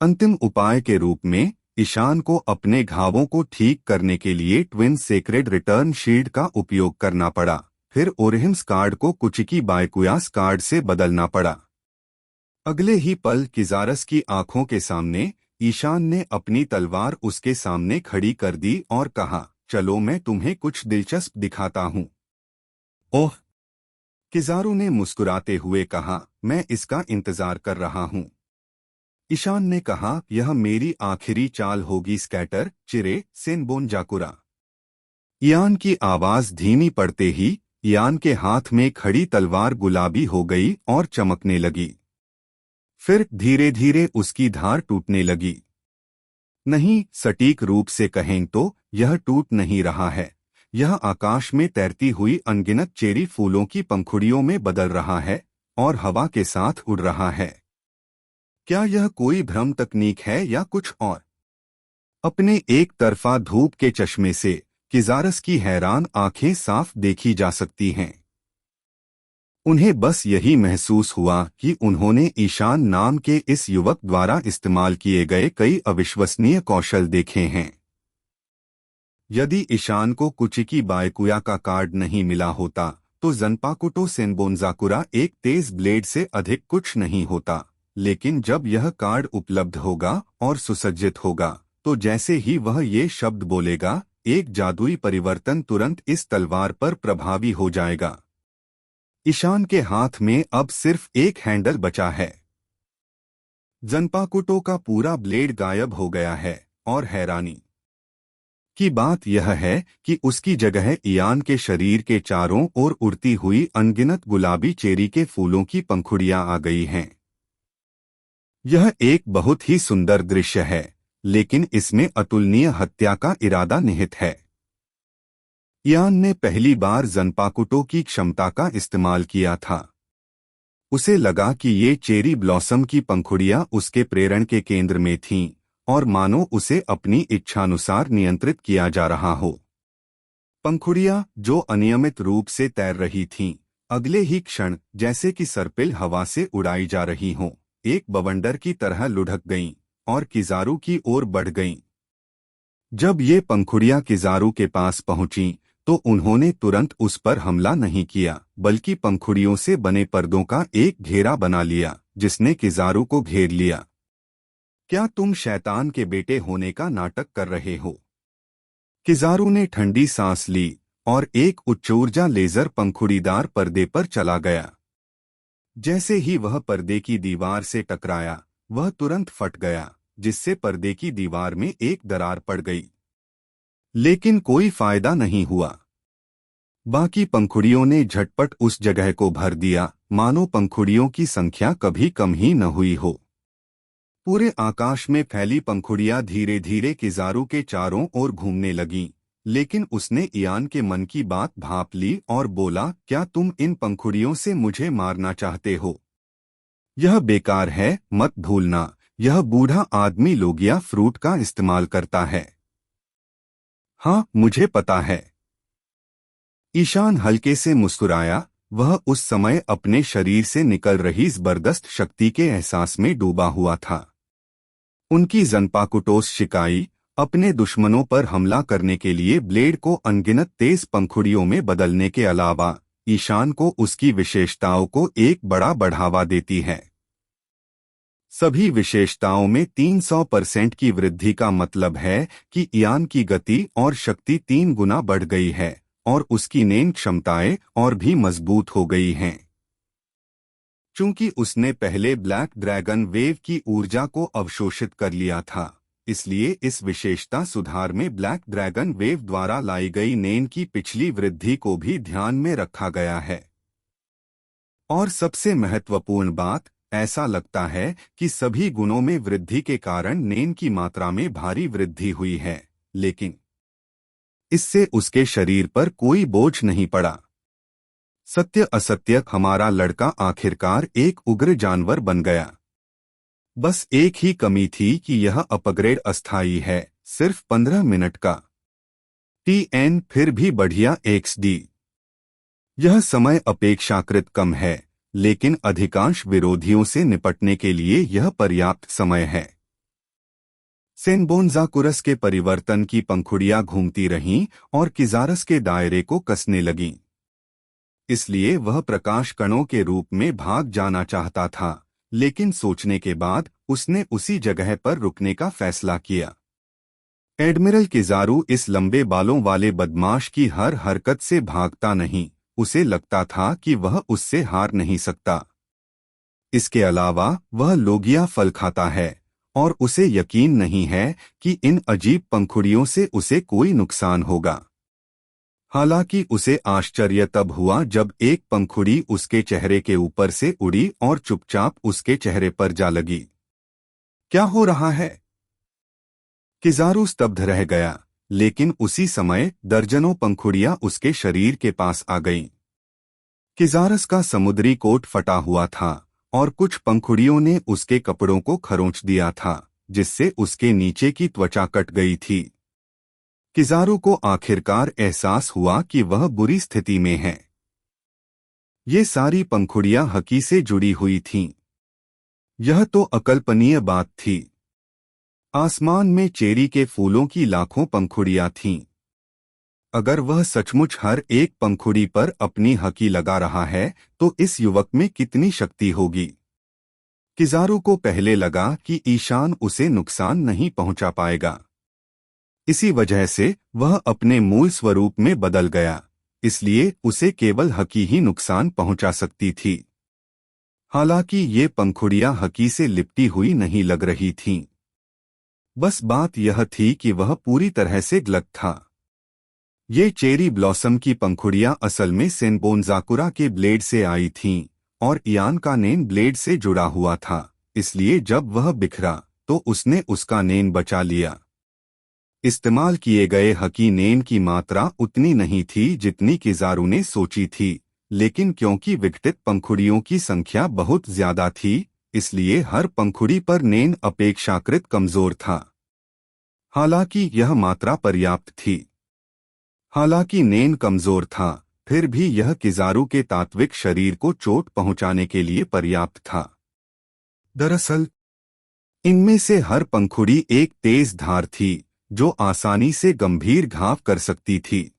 अंतिम उपाय के रूप में ईशान को अपने घावों को ठीक करने के लिए ट्विन सेक्रेड रिटर्न शील्ड का उपयोग करना पड़ा। फिर ओरहिम्स कार्ड को कुचिकी बायकुयास कार्ड से बदलना पड़ा। अगले ही पल किजारस की आंखों के सामने ईशान ने अपनी तलवार उसके सामने खड़ी कर दी और कहा, चलो मैं तुम्हें कुछ दिलचस्प दिखाता हूँ। ओह! किजारू ने मुस्कुराते हुए कहा, मैं इसका इंतजार कर रहा हूँ। ईशान ने कहा, यह मेरी आखिरी चाल होगी स्कैटर, चिरे, सेनबोन जाकुरा। इयान की आवाज धीमी पड़ते ही इयान के हाथ में खड़ी तलवार गुलाबी हो गई और चमकने लगी। फिर धीरे धीरे उसकी धार टूटने लगी। नहीं, सटीक रूप से कहें तो यह टूट नहीं रहा है। यह आकाश में तैरती हुई अनगिनत चेरी फूलों की पंखुड़ियों में बदल रहा है और हवा के साथ उड़ रहा है। क्या यह कोई भ्रम तकनीक है या कुछ और? अपने एक तरफा धूप के चश्मे से किजारस की हैरान आंखें साफ देखी जा सकती हैं। उन्हें बस यही महसूस हुआ कि उन्होंने ईशान नाम के इस युवक द्वारा इस्तेमाल किए गए कई अविश्वसनीय कौशल देखे हैं। यदि ईशान को कुचिकी बायकुया का कार्ड नहीं मिला होता तो जन्पाकुटो सेनबोनजाकुरा एक तेज ब्लेड से अधिक कुछ नहीं होता। लेकिन जब यह कार्ड उपलब्ध होगा और सुसज्जित होगा तो जैसे ही वह ये शब्द बोलेगा, एक जादुई परिवर्तन तुरंत इस तलवार पर प्रभावी हो जाएगा। ईशान के हाथ में अब सिर्फ एक हैंडल बचा है। जन्पाकुटो का पूरा ब्लेड गायब हो गया है और हैरानी की बात यह है कि उसकी जगह इयान के शरीर के चारों ओर उड़ती हुई अनगिनत गुलाबी चेरी के फूलों की पंखुड़ियां आ गई हैं। यह एक बहुत ही सुंदर दृश्य है, लेकिन इसमें अतुलनीय हत्या का इरादा निहित है। इयान ने पहली बार जन्पाकुटो की क्षमता का इस्तेमाल किया था। उसे लगा कि ये चेरी ब्लॉसम की पंखुड़ियां उसके प्रेरण के केंद्र में थीं और मानो उसे अपनी इच्छानुसार नियंत्रित किया जा रहा हो। पंखुड़ियां जो अनियमित रूप से तैर रही थीं, अगले ही क्षण जैसे कि सर्पिल हवा से उड़ाई जा रही हों, एक बवंडर की तरह लुढ़क गईं और किजारू की ओर बढ़ गईं। जब ये पंखुड़ियां किजारू के पास पहुंचीं, तो उन्होंने तुरंत उस पर हमला नहीं किया, बल्कि पंखुड़ियों से बने पर्दों का एक घेरा बना लिया, जिसने किजारू को घेर लिया। क्या तुम शैतान के बेटे होने का नाटक कर रहे हो? किजारू ने ठंडी सांस ली और एक उच्च ऊर्जा लेजर पंखुड़ीदार पर्दे पर चला गया। जैसे ही वह पर्दे की दीवार से टकराया, वह तुरंत फट गया, जिससे पर्दे की दीवार में एक दरार पड़ गई। लेकिन कोई फायदा नहीं हुआ। बाकी पंखुड़ियों ने झटपट उस जगह को भर दिया, मानो पंखुड़ियों की संख्या कभी कम ही न हुई हो। पूरे आकाश में फैली पंखुड़ियां धीरे धीरे किजारू के चारों ओर घूमने लगीं, लेकिन उसने इयान के मन की बात भांप ली और बोला, क्या तुम इन पंखुड़ियों से मुझे मारना चाहते हो? यह बेकार है, मत भूलना, यह बूढ़ा आदमी लोगिया फ्रूट का इस्तेमाल करता है। हाँ, मुझे पता है। ईशान हल्के से मुस्कुराया। वह उस समय अपने शरीर से निकल रही जबरदस्त शक्ति के एहसास में डूबा हुआ था। उनकी जन्पाकुटोस शिकाई अपने दुश्मनों पर हमला करने के लिए ब्लेड को अनगिनत तेज पंखुड़ियों में बदलने के अलावा ईशान को उसकी विशेषताओं को एक बड़ा बढ़ावा देती है। सभी विशेषताओं में 300% की वृद्धि का मतलब है कि इयान की गति और शक्ति 3 गुना बढ़ गई है और उसकी नेन क्षमताएं और भी मजबूत हो गई हैं। चूंकि उसने पहले ब्लैक ड्रैगन वेव की ऊर्जा को अवशोषित कर लिया था, इसलिए इस विशेषता सुधार में ब्लैक ड्रैगन वेव द्वारा लाई गई नेन की पिछली वृद्धि को भी ध्यान में रखा गया है। और सबसे महत्वपूर्ण बात, ऐसा लगता है कि सभी गुणों में वृद्धि के कारण नेन की मात्रा में भारी वृद्धि हुई है, लेकिन इससे उसके शरीर पर कोई बोझ नहीं पड़ा। सत्य असत्य, हमारा लड़का आखिरकार एक उग्र जानवर बन गया। बस एक ही कमी थी कि यह अपग्रेड अस्थायी है, सिर्फ 15 मिनट का TN, फिर भी बढ़िया XD। यह समय अपेक्षाकृत कम है, लेकिन अधिकांश विरोधियों से निपटने के लिए यह पर्याप्त समय है। सेनबोन्जाकुरस के परिवर्तन की पंखुड़ियां घूमती रहीं और किजारस के दायरे को कसने लगीं। इसलिए वह प्रकाश कणों के रूप में भाग जाना चाहता था, लेकिन सोचने के बाद उसने उसी जगह पर रुकने का फैसला किया। एडमिरल किजारू इस लंबे बालों वाले बदमाश की हर हरकत से भागता नहीं, उसे लगता था कि वह उससे हार नहीं सकता। इसके अलावा वह लोगिया फल खाता है और उसे यकीन नहीं है कि इन अजीब पंखुड़ियों से उसे कोई नुकसान होगा। हालांकि उसे आश्चर्य तब हुआ जब एक पंखुड़ी उसके चेहरे के ऊपर से उड़ी और चुपचाप उसके चेहरे पर जा लगी। क्या हो रहा है? किजारू स्तब्ध रह गया, लेकिन उसी समय दर्जनों पंखुड़ियां उसके शरीर के पास आ गईं। किजारस का समुद्री कोट फटा हुआ था और कुछ पंखुड़ियों ने उसके कपड़ों को खरोंच दिया था, जिससे उसके नीचे की त्वचा कट गई थी। किजारू को आखिरकार एहसास हुआ कि वह बुरी स्थिति में है। ये सारी पंखुड़ियां हकी से जुड़ी हुई थीं। यह तो अकल्पनीय बात थी। आसमान में चेरी के फूलों की लाखों पंखुड़ियां थीं। अगर वह सचमुच हर एक पंखुड़ी पर अपनी हकी लगा रहा है, तो इस युवक में कितनी शक्ति होगी। किजारू को पहले लगा कि ईशान उसे नुकसान नहीं पहुंचा पाएगा। इसी वजह से वह अपने मूल स्वरूप में बदल गया, इसलिए उसे केवल हकी ही नुकसान पहुंचा सकती थी। हालांकि ये पंखुड़ियां हकी से लिपटी हुई नहीं लग रही थीं। बस बात यह थी कि वह पूरी तरह से गलत था। ये चेरी ब्लॉसम की पंखुड़ियां असल में सेनबोन्जाकुरा के ब्लेड से आई थीं और इयान का नेन ब्लेड से जुड़ा हुआ था, इसलिए जब वह बिखरा तो उसने उसका नेन बचा लिया। इस्तेमाल किए गए हकी नेन की मात्रा उतनी नहीं थी जितनी किजारू ने सोची थी, लेकिन क्योंकि विघटित पंखुड़ियों की संख्या बहुत ज्यादा थी, इसलिए हर पंखुड़ी पर नेन अपेक्षाकृत कमजोर था। हालांकि यह मात्रा पर्याप्त थी। हालांकि नेन कमजोर था, फिर भी यह किजारू के तात्विक शरीर को चोट पहुंचाने के लिए पर्याप्त था। दरअसल इनमें से हर पंखुड़ी एक तेज धार थी जो आसानी से गंभीर घाव कर सकती थी।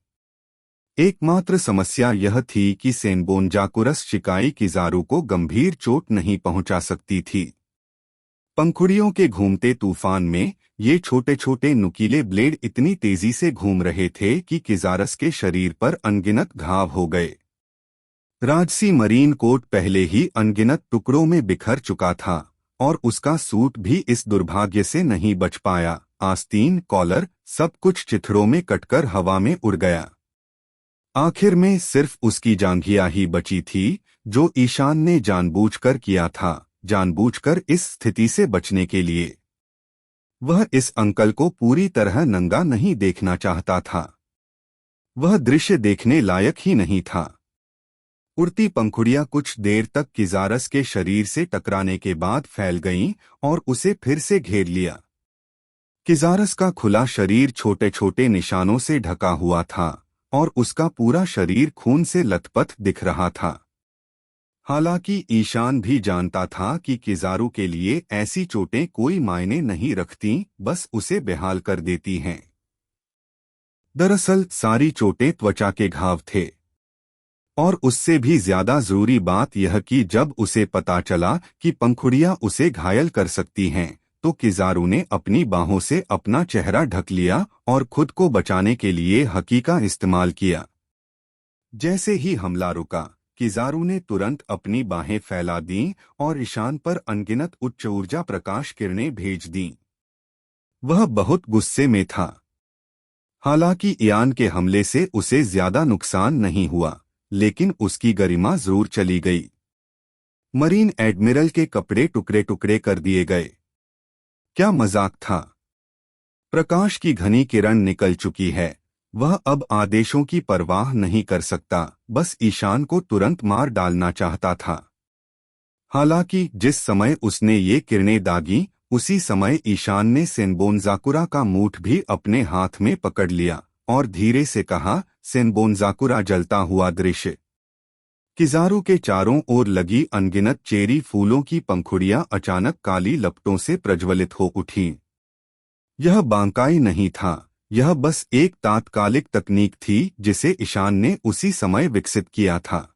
एकमात्र समस्या यह थी कि सेनबोन्जाकुरस शिकाई किजारू को गंभीर चोट नहीं पहुंचा सकती थी। पंखुड़ियों के घूमते तूफान में ये छोटे छोटे नुकीले ब्लेड इतनी तेजी से घूम रहे थे कि किजारस के शरीर पर अनगिनत घाव हो गए। राजसी मरीन कोट पहले ही अनगिनत टुकड़ों में बिखर चुका था और उसका सूट भी इस दुर्भाग्य से नहीं बच पाया। आस्तीन, कॉलर, सब कुछ चिथड़ों में कटकर हवा में उड़ गया। आखिर में सिर्फ उसकी जांघिया ही बची थी, जो ईशान ने जानबूझकर किया था, जानबूझकर इस स्थिति से बचने के लिए। वह इस अंकल को पूरी तरह नंगा नहीं देखना चाहता था। वह दृश्य देखने लायक ही नहीं था। उड़ती पंखुड़ियां कुछ देर तक किजारस के शरीर से टकराने के बाद फैल गईं और उसे फिर से घेर लिया। किजारस का खुला शरीर छोटे छोटे निशानों से ढका हुआ था और उसका पूरा शरीर खून से लथपथ दिख रहा था। हालांकि ईशान भी जानता था कि किजारू के लिए ऐसी चोटें कोई मायने नहीं रखती, बस उसे बेहाल कर देती हैं। दरअसल सारी चोटें त्वचा के घाव थे। और उससे भी ज्यादा जरूरी बात यह कि जब उसे पता चला कि पंखुड़ियां उसे घायल कर सकती हैं, तो किजारू ने अपनी बाहों से अपना चेहरा ढक लिया और खुद को बचाने के लिए हकी का इस्तेमाल किया। जैसे ही हमला रुका, किजारू ने तुरंत अपनी बाहें फैला दीं और ईशान पर अनगिनत उच्च ऊर्जा प्रकाश किरणें भेज दीं। वह बहुत गुस्से में था। हालांकि इयान के हमले से उसे ज्यादा नुकसान नहीं हुआ, लेकिन उसकी गरिमा जरूर चली गई। मरीन एडमिरल के कपड़े टुकड़े टुकड़े कर दिए गए। क्या मजाक था। प्रकाश की घनी किरण निकल चुकी है। वह अब आदेशों की परवाह नहीं कर सकता, बस ईशान को तुरंत मार डालना चाहता था। हालांकि जिस समय उसने ये किरणें दागी, उसी समय ईशान ने सेनबोन्जाकुरा का मूठ भी अपने हाथ में पकड़ लिया और धीरे से कहा, सेनबोन्जाकुरा जलता हुआ दृश्य। किजारू के चारों ओर लगी अनगिनत चेरी फूलों की पंखुड़ियां अचानक काली लपटों से प्रज्वलित हो उठीं। यह बांकाई नहीं था, यह बस एक तात्कालिक तकनीक थी जिसे ईशान ने उसी समय विकसित किया था।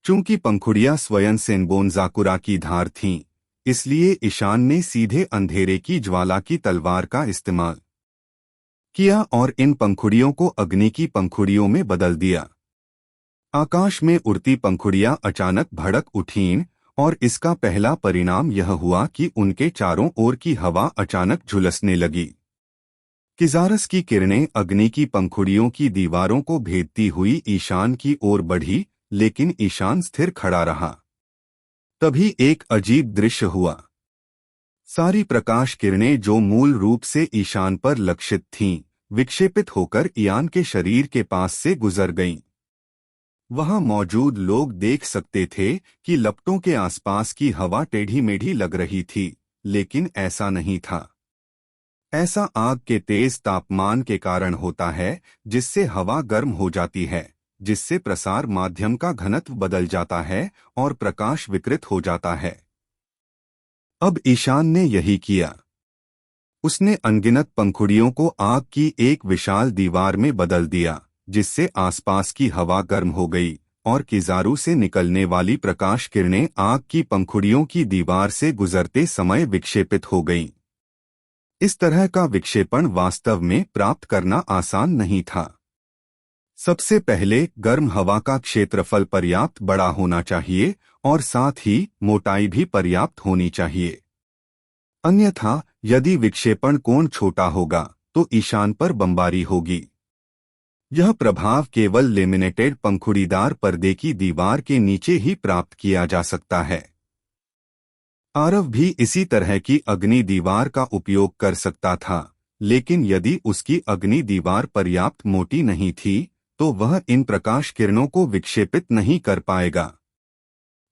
चूंकि पंखुड़ियां स्वयं सेनबोनजाकुरा की धार थीं, इसलिए ईशान ने सीधे अंधेरे की ज्वाला की तलवार का इस्तेमाल किया और इन पंखुड़ियों को अग्नि की पंखुड़ियों में बदल दिया। आकाश में उड़ती पंखुड़ियां अचानक भड़क उठीं और इसका पहला परिणाम यह हुआ कि उनके चारों ओर की हवा अचानक झुलसने लगी। किजारस की किरणें अग्नि की पंखुड़ियों की दीवारों को भेदती हुई ईशान की ओर बढ़ी, लेकिन ईशान स्थिर खड़ा रहा। तभी एक अजीब दृश्य हुआ। सारी प्रकाश किरणें जो मूल रूप से ईशान पर लक्षित थीं, विक्षेपित होकर इयान के शरीर के पास से गुजर गईं। वहां मौजूद लोग देख सकते थे कि लपटों के आसपास की हवा टेढ़ी मेढ़ी लग रही थी, लेकिन ऐसा नहीं था। ऐसा आग के तेज तापमान के कारण होता है, जिससे हवा गर्म हो जाती है, जिससे प्रसार माध्यम का घनत्व बदल जाता है और प्रकाश विकृत हो जाता है। अब ईशान ने यही किया। उसने अनगिनत पंखुड़ियों को आग की एक विशाल दीवार में बदल दिया, जिससे आसपास की हवा गर्म हो गई और किजारू से निकलने वाली प्रकाश किरणें आग की पंखुड़ियों की दीवार से गुजरते समय विक्षेपित हो गईं। इस तरह का विक्षेपण वास्तव में प्राप्त करना आसान नहीं था। सबसे पहले गर्म हवा का क्षेत्रफल पर्याप्त बड़ा होना चाहिए और साथ ही मोटाई भी पर्याप्त होनी चाहिए। अन्यथा यदि विक्षेपण कोण छोटा होगा तो ईशान पर बमबारी होगी। यह प्रभाव केवल लेमिनेटेड पंखुड़ीदार पर्दे की दीवार के नीचे ही प्राप्त किया जा सकता है। आरव भी इसी तरह की अग्नि दीवार का उपयोग कर सकता था, लेकिन यदि उसकी अग्नि दीवार पर्याप्त मोटी नहीं थी तो वह इन प्रकाश किरणों को विक्षेपित नहीं कर पाएगा।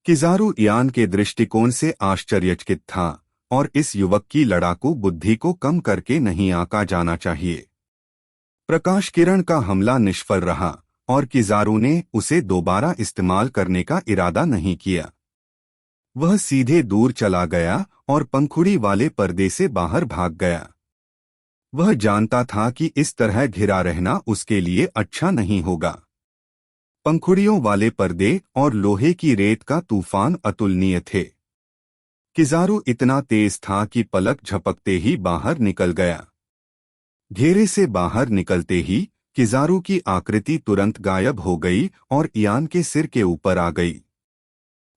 किजारू इयान के दृष्टिकोण से आश्चर्यचकित था और इस युवक की लड़ाकू बुद्धि को कम करके नहीं आंका जाना चाहिए। प्रकाश किरण का हमला निष्फल रहा और किजारू ने उसे दोबारा इस्तेमाल करने का इरादा नहीं किया। वह सीधे दूर चला गया और पंखुड़ी वाले पर्दे से बाहर भाग गया। वह जानता था कि इस तरह घिरा रहना उसके लिए अच्छा नहीं होगा। पंखुड़ियों वाले पर्दे और लोहे की रेत का तूफान अतुलनीय थे। किजारू इतना तेज था कि पलक झपकते ही बाहर निकल गया। घेरे से बाहर निकलते ही किजारू की आकृति तुरंत गायब हो गई और इयान के सिर के ऊपर आ गई।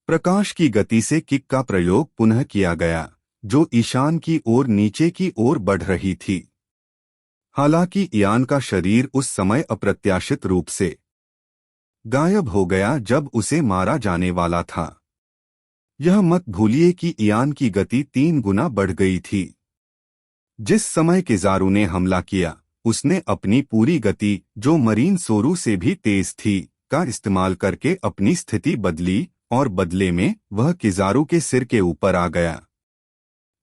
प्रकाश की गति से किक का प्रयोग पुनः किया गया, जो ईशान की ओर नीचे की ओर बढ़ रही थी। हालांकि इयान का शरीर उस समय अप्रत्याशित रूप से गायब हो गया जब उसे मारा जाने वाला था। यह मत भूलिए कि इयान की गति 3 गुना बढ़ गई थी। जिस समय किजारू ने हमला किया, उसने अपनी पूरी गति, जो मरीन सोरू से भी तेज थी, का इस्तेमाल करके अपनी स्थिति बदली और बदले में वह किजारू के सिर के ऊपर आ गया।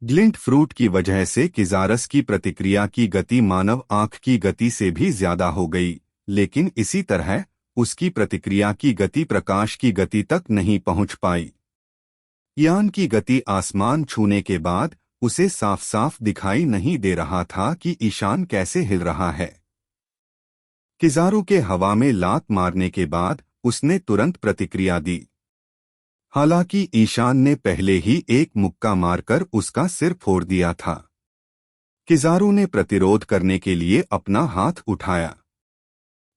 ग्लिंट फ्रूट की वजह से किजारस की प्रतिक्रिया की गति मानव आंख की गति से भी ज्यादा हो गई, लेकिन इसी तरह उसकी प्रतिक्रिया की गति प्रकाश की गति तक नहीं पहुंच पाई। इयान की गति आसमान छूने के बाद उसे साफ साफ दिखाई नहीं दे रहा था कि ईशान कैसे हिल रहा है। किजारू के हवा में लात मारने के बाद उसने तुरंत प्रतिक्रिया दी। हालांकि ईशान ने पहले ही एक मुक्का मारकर उसका सिर फोड़ दिया था। किजारू ने प्रतिरोध करने के लिए अपना हाथ उठाया।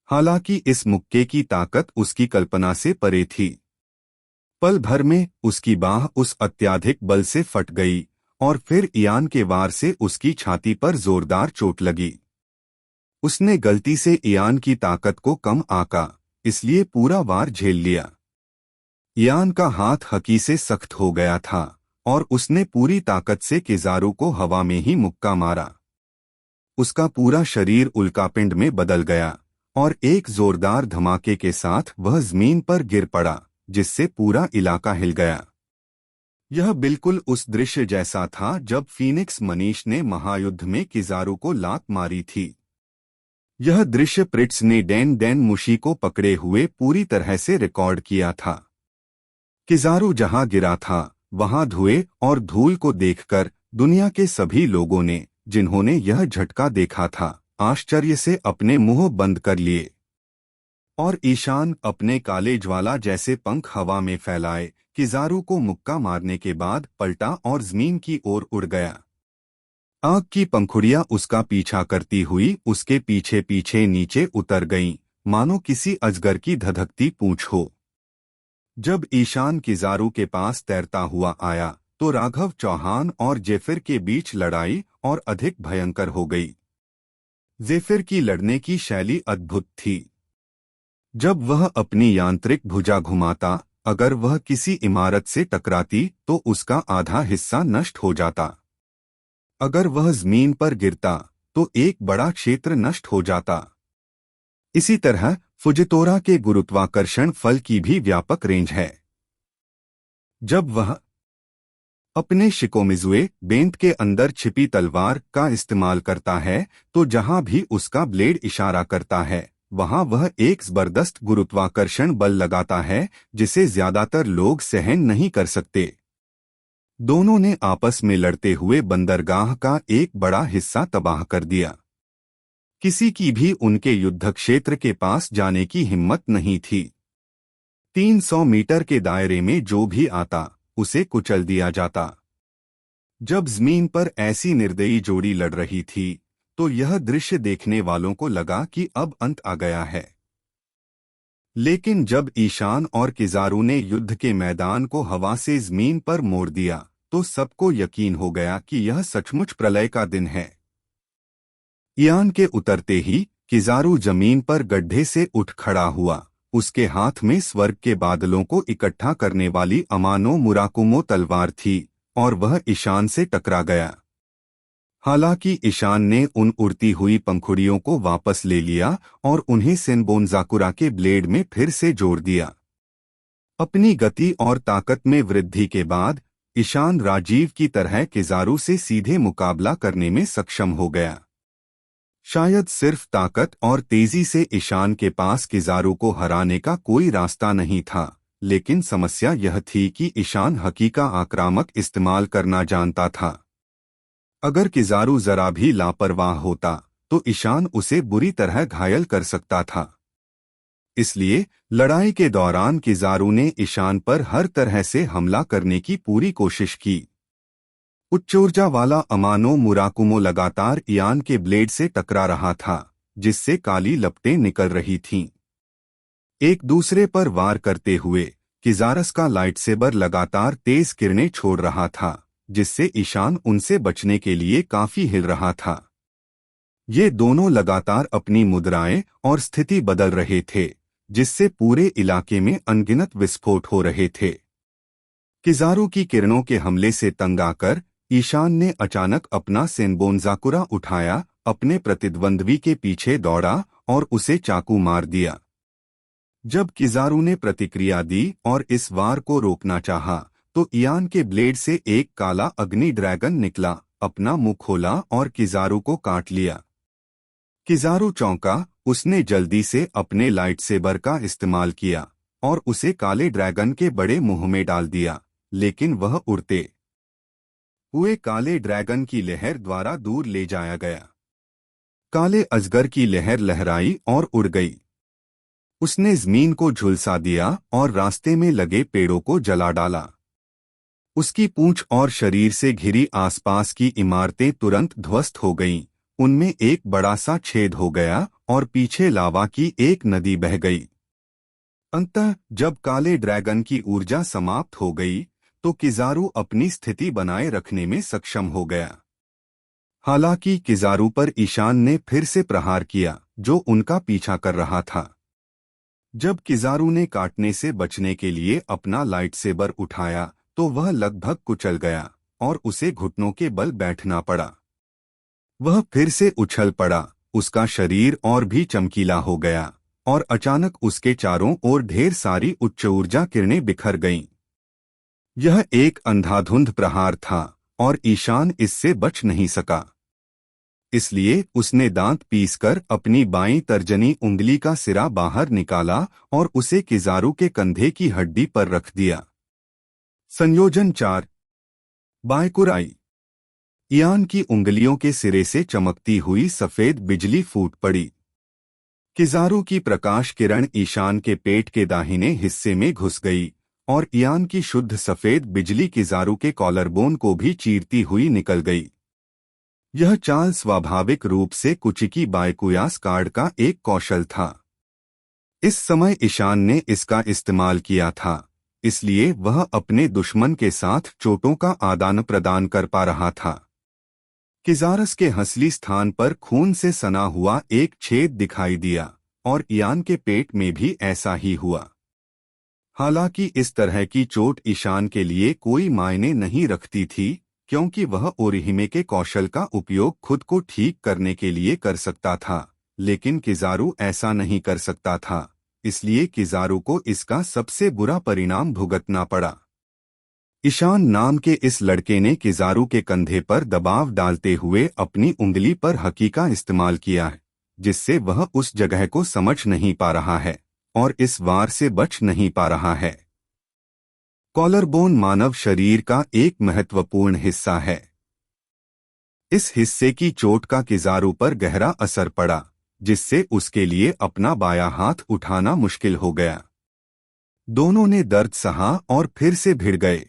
हालांकि इस मुक्के की ताकत उसकी कल्पना से परे थी। पल भर में उसकी बाह उस अत्यधिक बल से फट गई और फिर इयान के वार से उसकी छाती पर जोरदार चोट लगी। उसने गलती से इयान की ताकत को कम आंका, इसलिए पूरा वार झेल लिया। इयान का हाथ हकी से सख्त हो गया था और उसने पूरी ताकत से किजारू को हवा में ही मुक्का मारा। उसका पूरा शरीर उल्कापिंड में बदल गया और एक जोरदार धमाके के साथ वह जमीन पर गिर पड़ा, जिससे पूरा इलाका हिल गया। यह बिल्कुल उस दृश्य जैसा था जब फीनिक्स मनीष ने महायुद्ध में किजारू को लात मारी थी। यह दृश्य प्रिट्स ने डैन डैन मुशी को पकड़े हुए पूरी तरह से रिकॉर्ड किया था। किजारू जहां गिरा था वहां धुएं और धूल को देखकर दुनिया के सभी लोगों ने, जिन्होंने यह झटका देखा था, आश्चर्य से अपने मुंह बंद कर लिए। और ईशान अपने काले ज्वाला जैसे पंख हवा में फैलाए किजारू को मुक्का मारने के बाद पलटा और जमीन की ओर उड़ गया। आग की पंखुड़ियां उसका पीछा करती हुई उसके पीछे पीछे नीचे उतर गईं, मानो किसी अजगर की धधकती पूंछ हो। जब ईशान किजारू के पास तैरता हुआ आया तो राघव चौहान और जेफिर के बीच लड़ाई और अधिक भयंकर हो गई। जेफिर की लड़ने की शैली अद्भुत थी। जब वह अपनी यांत्रिक भुजा घुमाता, अगर वह किसी इमारत से टकराती तो उसका आधा हिस्सा नष्ट हो जाता। अगर वह जमीन पर गिरता तो एक बड़ा क्षेत्र नष्ट हो जाता। इसी तरह फुजितोरा के गुरुत्वाकर्षण फल की भी व्यापक रेंज है। जब वह अपने शिकोमिजुए बेंत के अंदर छिपी तलवार का इस्तेमाल करता है तो जहां भी उसका ब्लेड इशारा करता है वहां वह एक जबरदस्त गुरुत्वाकर्षण बल लगाता है जिसे ज्यादातर लोग सहन नहीं कर सकते। दोनों ने आपस में लड़ते हुए बंदरगाह का एक बड़ा हिस्सा तबाह कर दिया। किसी की भी उनके युद्ध क्षेत्र के पास जाने की हिम्मत नहीं थी। 300 मीटर के दायरे में जो भी आता उसे कुचल दिया जाता। जब जमीन पर ऐसी निर्दयी जोड़ी लड़ रही थी तो यह दृश्य देखने वालों को लगा कि अब अंत आ गया है। लेकिन जब ईशान और किजारू ने युद्ध के मैदान को हवा से जमीन पर मोड़ दिया तो सबको यकीन हो गया कि यह सचमुच प्रलय का दिन है। ईयान के उतरते ही किजारू जमीन पर गड्ढे से उठ खड़ा हुआ। उसके हाथ में स्वर्ग के बादलों को इकट्ठा करने वाली अमानो मुराकुमो तलवार थी और वह ईशान से टकरा गया। हालांकि ईशान ने उन उड़ती हुई पंखुड़ियों को वापस ले लिया और उन्हें सेनबोनजाकुरा के ब्लेड में फिर से जोड़ दिया। अपनी गति और ताकत में वृद्धि के बाद ईशान राजीव की तरह किजारू से सीधे मुकाबला करने में सक्षम हो गया। शायद सिर्फ ताकत और तेजी से ईशान के पास किजारू को हराने का कोई रास्ता नहीं था, लेकिन समस्या यह थी कि ईशान हकी का आक्रामक इस्तेमाल करना जानता था। अगर किजारू जरा भी लापरवाह होता तो ईशान उसे बुरी तरह घायल कर सकता था। इसलिए लड़ाई के दौरान किजारू ने ईशान पर हर तरह से हमला करने की पूरी कोशिश की। उच्च ऊर्जा वाला अमानो मुराकुमो लगातार ईयान के ब्लेड से टकरा रहा था, जिससे काली लपटें निकल रही थीं। एक दूसरे पर वार करते हुए किजारस का लाइटसेबर लगातार तेज किरणें छोड़ रहा था, जिससे ईशान उनसे बचने के लिए काफी हिल रहा था। ये दोनों लगातार अपनी मुद्राएं और स्थिति बदल रहे थे, जिससे पूरे इलाके में अनगिनत विस्फोट हो रहे थे। किजारू की किरणों के हमले से तंग आकर ईशान ने अचानक अपना सेनबोनजाकुरा उठाया, अपने प्रतिद्वंद्वी के पीछे दौड़ा और उसे चाकू मार दिया। जब किजारू ने प्रतिक्रिया दी और इस वार को रोकना चाहा, तो ईयान के ब्लेड से एक काला अग्नि ड्रैगन निकला, अपना मुंह खोला और किजारू को काट लिया। किजारू चौंका। उसने जल्दी से अपने लाइटसेबर का इस्तेमाल किया और उसे काले ड्रैगन के बड़े मुंह में डाल दिया, लेकिन वह उड़ते हुए काले ड्रैगन की लहर द्वारा दूर ले जाया गया। काले अजगर की लहर लहराई और उड़ गई। उसने जमीन को झुलसा दिया और रास्ते में लगे पेड़ों को जला डाला। उसकी पूंछ और शरीर से घिरी आसपास की इमारतें तुरंत ध्वस्त हो गईं। उनमें एक बड़ा सा छेद हो गया और पीछे लावा की एक नदी बह गई। अंततः जब काले ड्रैगन की ऊर्जा समाप्त हो गई तो किजारू अपनी स्थिति बनाए रखने में सक्षम हो गया। हालांकि किजारू पर ईशान ने फिर से प्रहार किया, जो उनका पीछा कर रहा था। जब किजारू ने काटने से बचने के लिए अपना लाइटसेबर उठाया तो वह लगभग कुचल गया और उसे घुटनों के बल बैठना पड़ा। वह फिर से उछल पड़ा, उसका शरीर और भी चमकीला हो गया और अचानक उसके चारों ओर ढेर सारी उच्च ऊर्जा किरणें बिखर गईं। यह एक अंधाधुंध प्रहार था और ईशान इससे बच नहीं सका। इसलिए उसने दांत पीसकर अपनी बाईं तर्जनी उंगली का सिरा बाहर निकाला और उसे किजारू के कंधे की हड्डी पर रख दिया। संयोजन 4 बायकुराई। ईयान की उंगलियों के सिरे से चमकती हुई सफेद बिजली फूट पड़ी। किजारू की प्रकाश किरण ईशान के पेट के दाहिने हिस्से में घुस गई और ईयान की शुद्ध सफेद बिजली किजारू के कॉलरबोन को भी चीरती हुई निकल गई। यह चाल स्वाभाविक रूप से कुचिकी बायकुयास कार्ड का एक कौशल था। इस समय ईशान ने इसका इस्तेमाल किया था, इसलिए वह अपने दुश्मन के साथ चोटों का आदान प्रदान कर पा रहा था। किजारस के हंसली स्थान पर खून से सना हुआ एक छेद दिखाई दिया और ईयान के पेट में भी ऐसा ही हुआ। हालांकि इस तरह की चोट ईशान के लिए कोई मायने नहीं रखती थी, क्योंकि वह ओरिहिमे के कौशल का उपयोग खुद को ठीक करने के लिए कर सकता था, लेकिन किजारू ऐसा नहीं कर सकता था, इसलिए किजारू को इसका सबसे बुरा परिणाम भुगतना पड़ा। ईशान नाम के इस लड़के ने किजारू के कंधे पर दबाव डालते हुए अपनी उंगली पर हकी का इस्तेमाल किया है, जिससे वह उस जगह को समझ नहीं पा रहा है और इस वार से बच नहीं पा रहा है। कॉलरबोन मानव शरीर का एक महत्वपूर्ण हिस्सा है। इस हिस्से की चोट का किजारू पर गहरा असर पड़ा, जिससे उसके लिए अपना बायां हाथ उठाना मुश्किल हो गया। दोनों ने दर्द सहा और फिर से भिड़ गए।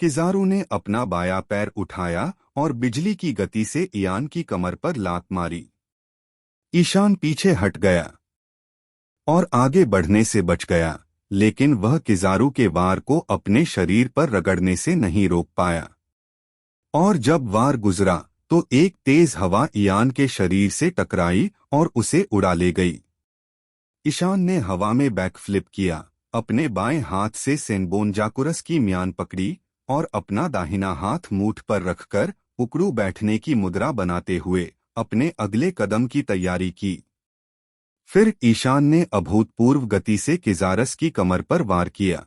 किजारू ने अपना बायां पैर उठाया और बिजली की गति से ईयान की कमर पर लात मारी। ईशान पीछे हट गया और आगे बढ़ने से बच गया, लेकिन वह किजारू के वार को अपने शरीर पर रगड़ने से नहीं रोक पाया। और जब वार गुजरा तो एक तेज हवा ईयान के शरीर से टकराई और उसे उड़ा ले गई। ईशान ने हवा में बैकफ्लिप किया, अपने बाएं हाथ से सेनबोनजाकुरस की म्यान पकड़ी और अपना दाहिना हाथ मूठ पर रखकर उकड़ू बैठने की मुद्रा बनाते हुए अपने अगले कदम की तैयारी की। फिर ईशान ने अभूतपूर्व गति से किजारस की कमर पर वार किया।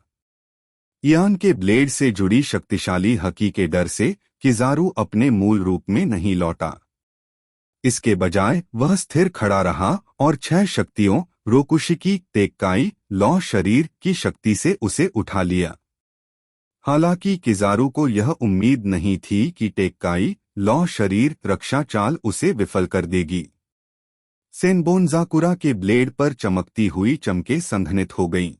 ईयान के ब्लेड से जुड़ी शक्तिशाली हकी के डर से किजारू अपने मूल रूप में नहीं लौटा। इसके बजाय वह स्थिर खड़ा रहा और 6 शक्तियों रोकुशिकी, तेक्काई, लौ शरीर की शक्ति से उसे उठा लिया। हालांकि किजारू को यह उम्मीद नहीं थी कि टेक्काई, लौ शरीर रक्षा चाल उसे विफल कर देगी। सेनबोनजाकुरा के ब्लेड पर चमकती हुई चमकें संघनित हो गईं।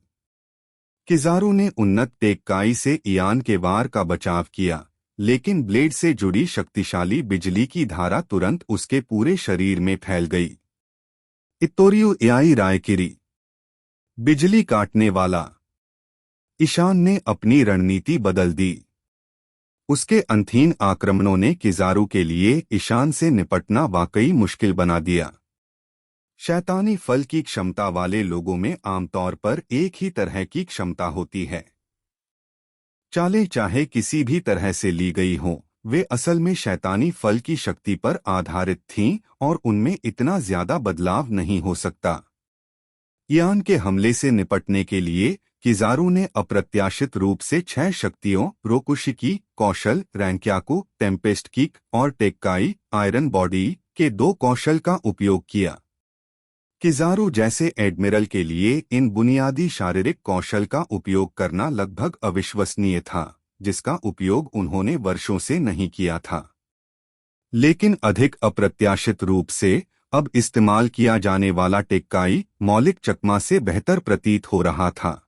किजारू ने उन्नत तेक्काई से ईयान के वार का बचाव किया, लेकिन ब्लेड से जुड़ी शक्तिशाली बिजली की धारा तुरंत उसके पूरे शरीर में फैल गई। इत्तोरियु एआई रायकिरी, बिजली काटने वाला। ईशान ने अपनी रणनीति बदल दी। उसके अंतहीन आक्रमणों ने किजारू के लिए ईशान से निपटना वाकई मुश्किल बना दिया। शैतानी फल की क्षमता वाले लोगों में आमतौर पर एक ही तरह की क्षमता होती है। चालें चाहे किसी भी तरह से ली गई हों, वे असल में शैतानी फल की शक्ति पर आधारित थीं और उनमें इतना ज्यादा बदलाव नहीं हो सकता। ईयान के हमले से निपटने के लिए किजारू ने अप्रत्याशित रूप से 6 शक्तियों रोकुशिकी, कौशल, रैंक्याकु, टेम्पेस्ट किक और टेक्काई, आयरन बॉडी के 2 कौशल का उपयोग किया। किजारू जैसे एडमिरल के लिए इन बुनियादी शारीरिक कौशल का उपयोग करना लगभग अविश्वसनीय था, जिसका उपयोग उन्होंने वर्षों से नहीं किया था। लेकिन अधिक अप्रत्याशित रूप से अब इस्तेमाल किया जाने वाला टेक्काई मौलिक चकमा से बेहतर प्रतीत हो रहा था।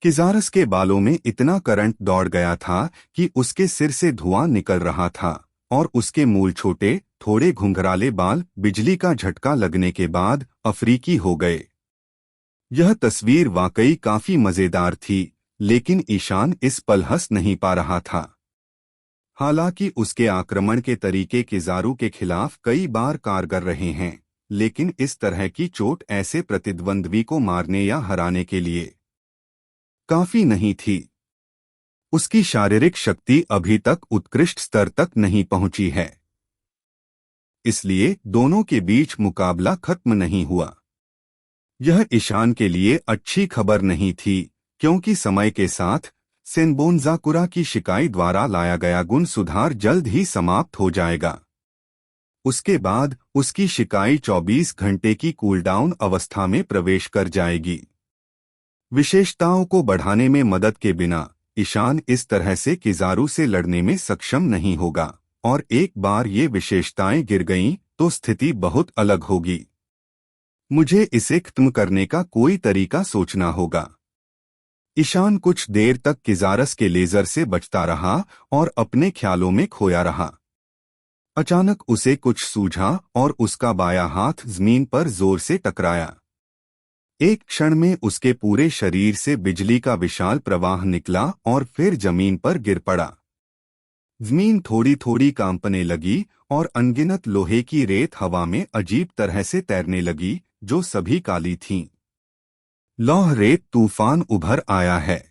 किजारस के बालों में इतना करंट दौड़ गया था कि उसके सिर से धुआं निकल रहा था और उसके मूल छोटे थोड़े घुंघराले बाल बिजली का झटका लगने के बाद अफ्रीकी हो गए। यह तस्वीर वाकई काफी मजेदार थी, लेकिन ईशान इस पल हंस नहीं पा रहा था। हालांकि उसके आक्रमण के तरीके किजारू के खिलाफ कई बार कारगर रहे हैं, लेकिन इस तरह की चोट ऐसे प्रतिद्वंद्वी को मारने या हराने के लिए काफी नहीं थी। उसकी शारीरिक शक्ति अभी तक उत्कृष्ट स्तर तक नहीं पहुंची है, इसलिए दोनों के बीच मुकाबला खत्म नहीं हुआ। यह ईशान के लिए अच्छी खबर नहीं थी, क्योंकि समय के साथ सेनबोनजाकुरा की शिकाई द्वारा लाया गया गुण सुधार जल्द ही समाप्त हो जाएगा। उसके बाद उसकी शिकाई 24 घंटे की कूलडाउन अवस्था में प्रवेश कर जाएगी। विशेषताओं को बढ़ाने में मदद के बिना ईशान इस तरह से किजारू से लड़ने में सक्षम नहीं होगा, और एक बार ये विशेषताएं गिर गईं तो स्थिति बहुत अलग होगी। मुझे इसे खत्म करने का कोई तरीका सोचना होगा। ईशान कुछ देर तक किजारस के लेजर से बचता रहा और अपने ख्यालों में खोया रहा। अचानक उसे कुछ सूझा और उसका बायां हाथ जमीन पर जोर से टकराया। एक क्षण में उसके पूरे शरीर से बिजली का विशाल प्रवाह निकला और फिर जमीन पर गिर पड़ा। जमीन थोड़ी थोड़ी कांपने लगी और अनगिनत लोहे की रेत हवा में अजीब तरह से तैरने लगी, जो सभी काली थीं। लौह रेत तूफान उभर आया है।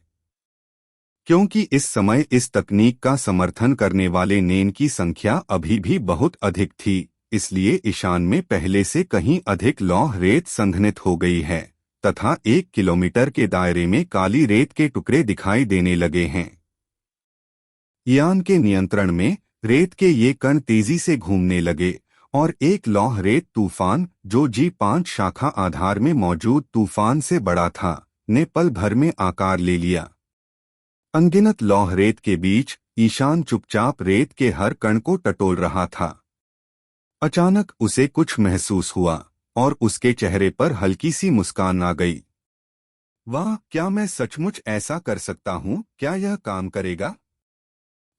क्योंकि इस समय इस तकनीक का समर्थन करने वाले नेन की संख्या अभी भी बहुत अधिक थी, इसलिए ईशान में पहले से कहीं अधिक लौह रेत संघनित हो गई है तथा 1 किलोमीटर के दायरे में काली रेत के टुकड़े दिखाई देने लगे हैं। ईयान के नियंत्रण में रेत के ये कण तेजी से घूमने लगे और एक लौह रेत तूफान, जो G5 शाखा आधार में मौजूद तूफान से बड़ा था, ने पल भर में आकार ले लिया। अनगिनत लौह रेत के बीच ईशान चुपचाप रेत के हर कण को टटोल रहा था। अचानक उसे कुछ महसूस हुआ और उसके चेहरे पर हल्की सी मुस्कान आ गई। वाह, क्या मैं सचमुच ऐसा कर सकता हूँ? क्या यह काम करेगा?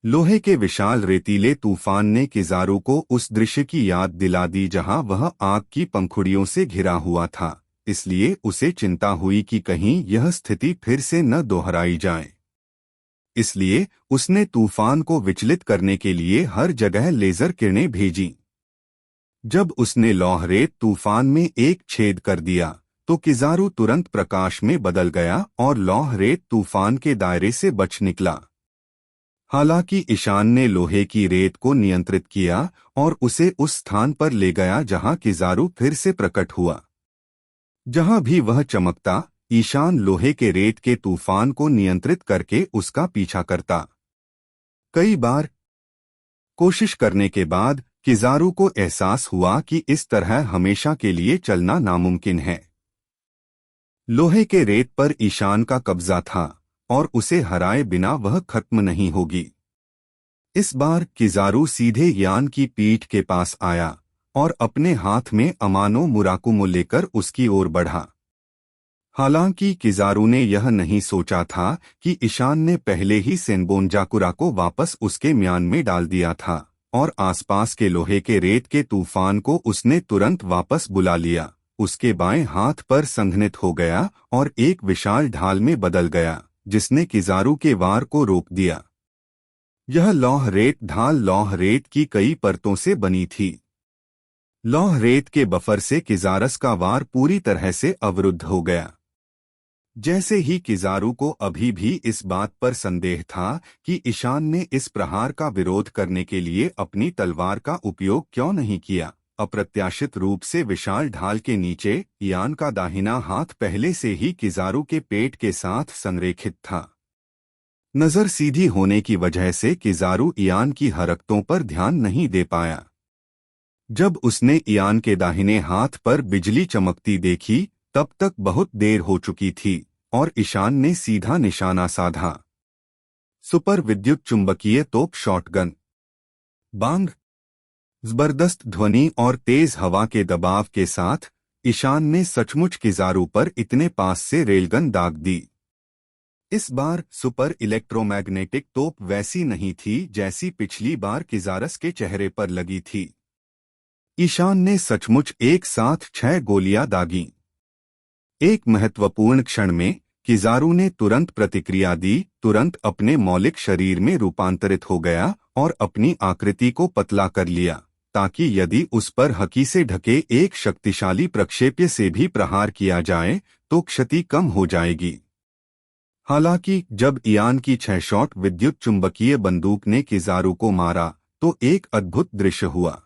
लोहे के विशाल रेतीले तूफान ने किजारू को उस दृश्य की याद दिला दी जहां वह आग की पंखुड़ियों से घिरा हुआ था, इसलिए उसे चिंता हुई कि कहीं यह स्थिति फिर से न दोहराई जाए। इसलिए उसने तूफान को विचलित करने के लिए हर जगह लेजर किरणें भेजीं। जब उसने लौह रेत तूफान में एक छेद कर दिया तो किजारू तुरंत प्रकाश में बदल गया और लौह रेत तूफान के दायरे से बच निकला। हालांकि ईशान ने लोहे की रेत को नियंत्रित किया और उसे उस स्थान पर ले गया जहां किजारू फिर से प्रकट हुआ। जहां भी वह चमकता, ईशान लोहे के रेत के तूफान को नियंत्रित करके उसका पीछा करता। कई बार कोशिश करने के बाद किजारू को एहसास हुआ कि इस तरह हमेशा के लिए चलना नामुमकिन है। लोहे के रेत पर ईशान का कब्जा था और उसे हराए बिना वह खत्म नहीं होगी। इस बार किजारू सीधे यान की पीठ के पास आया और अपने हाथ में अमानो मुराकुमो लेकर उसकी ओर बढ़ा। हालांकि किजारू ने यह नहीं सोचा था कि ईशान ने पहले ही सेनबोनजाकुरा को वापस उसके म्यान में डाल दिया था और आसपास के लोहे के रेत के तूफान को उसने तुरंत वापस बुला लिया। उसके बाएं हाथ पर संघनित हो गया और एक विशाल ढाल में बदल गया, जिसने किजारू के वार को रोक दिया। यह लौह रेत ढाल लौह रेत की कई परतों से बनी थी। लौह रेत के बफर से किजारस का वार पूरी तरह से अवरुद्ध हो गया। जैसे ही किजारू को अभी भी इस बात पर संदेह था कि ईशान ने इस प्रहार का विरोध करने के लिए अपनी तलवार का उपयोग क्यों नहीं किया, अप्रत्याशित रूप से विशाल ढाल के नीचे ईयान का दाहिना हाथ पहले से ही किजारू के पेट के साथ संरेखित था। नजर सीधी होने की वजह से किजारू ईयान की हरकतों पर ध्यान नहीं दे पाया। जब उसने ईयान के दाहिने हाथ पर बिजली चमकती देखी, तब तक बहुत देर हो चुकी थी और ईशान ने सीधा निशाना साधा। सुपर विद्युत चुंबकीय तोप शॉटगन। बांग। जबरदस्त ध्वनि और तेज हवा के दबाव के साथ ईशान ने सचमुच किजारू पर इतने पास से रेलगन दाग दी। इस बार सुपर इलेक्ट्रोमैग्नेटिक तोप वैसी नहीं थी जैसी पिछली बार किजारस के चेहरे पर लगी थी। ईशान ने सचमुच एक साथ 6 गोलियां दागीं। एक महत्वपूर्ण क्षण में किजारू ने तुरंत प्रतिक्रिया दी, तुरंत अपने मौलिक शरीर में रूपांतरित हो गया और अपनी आकृति को पतला कर लिया, ताकि यदि उस पर हकी से ढके एक शक्तिशाली प्रक्षेप्य से भी प्रहार किया जाए तो क्षति कम हो जाएगी। हालांकि जब ईयान की 6 शॉट विद्युत चुंबकीय बंदूक ने किजारू को मारा तो एक अद्भुत दृश्य हुआ।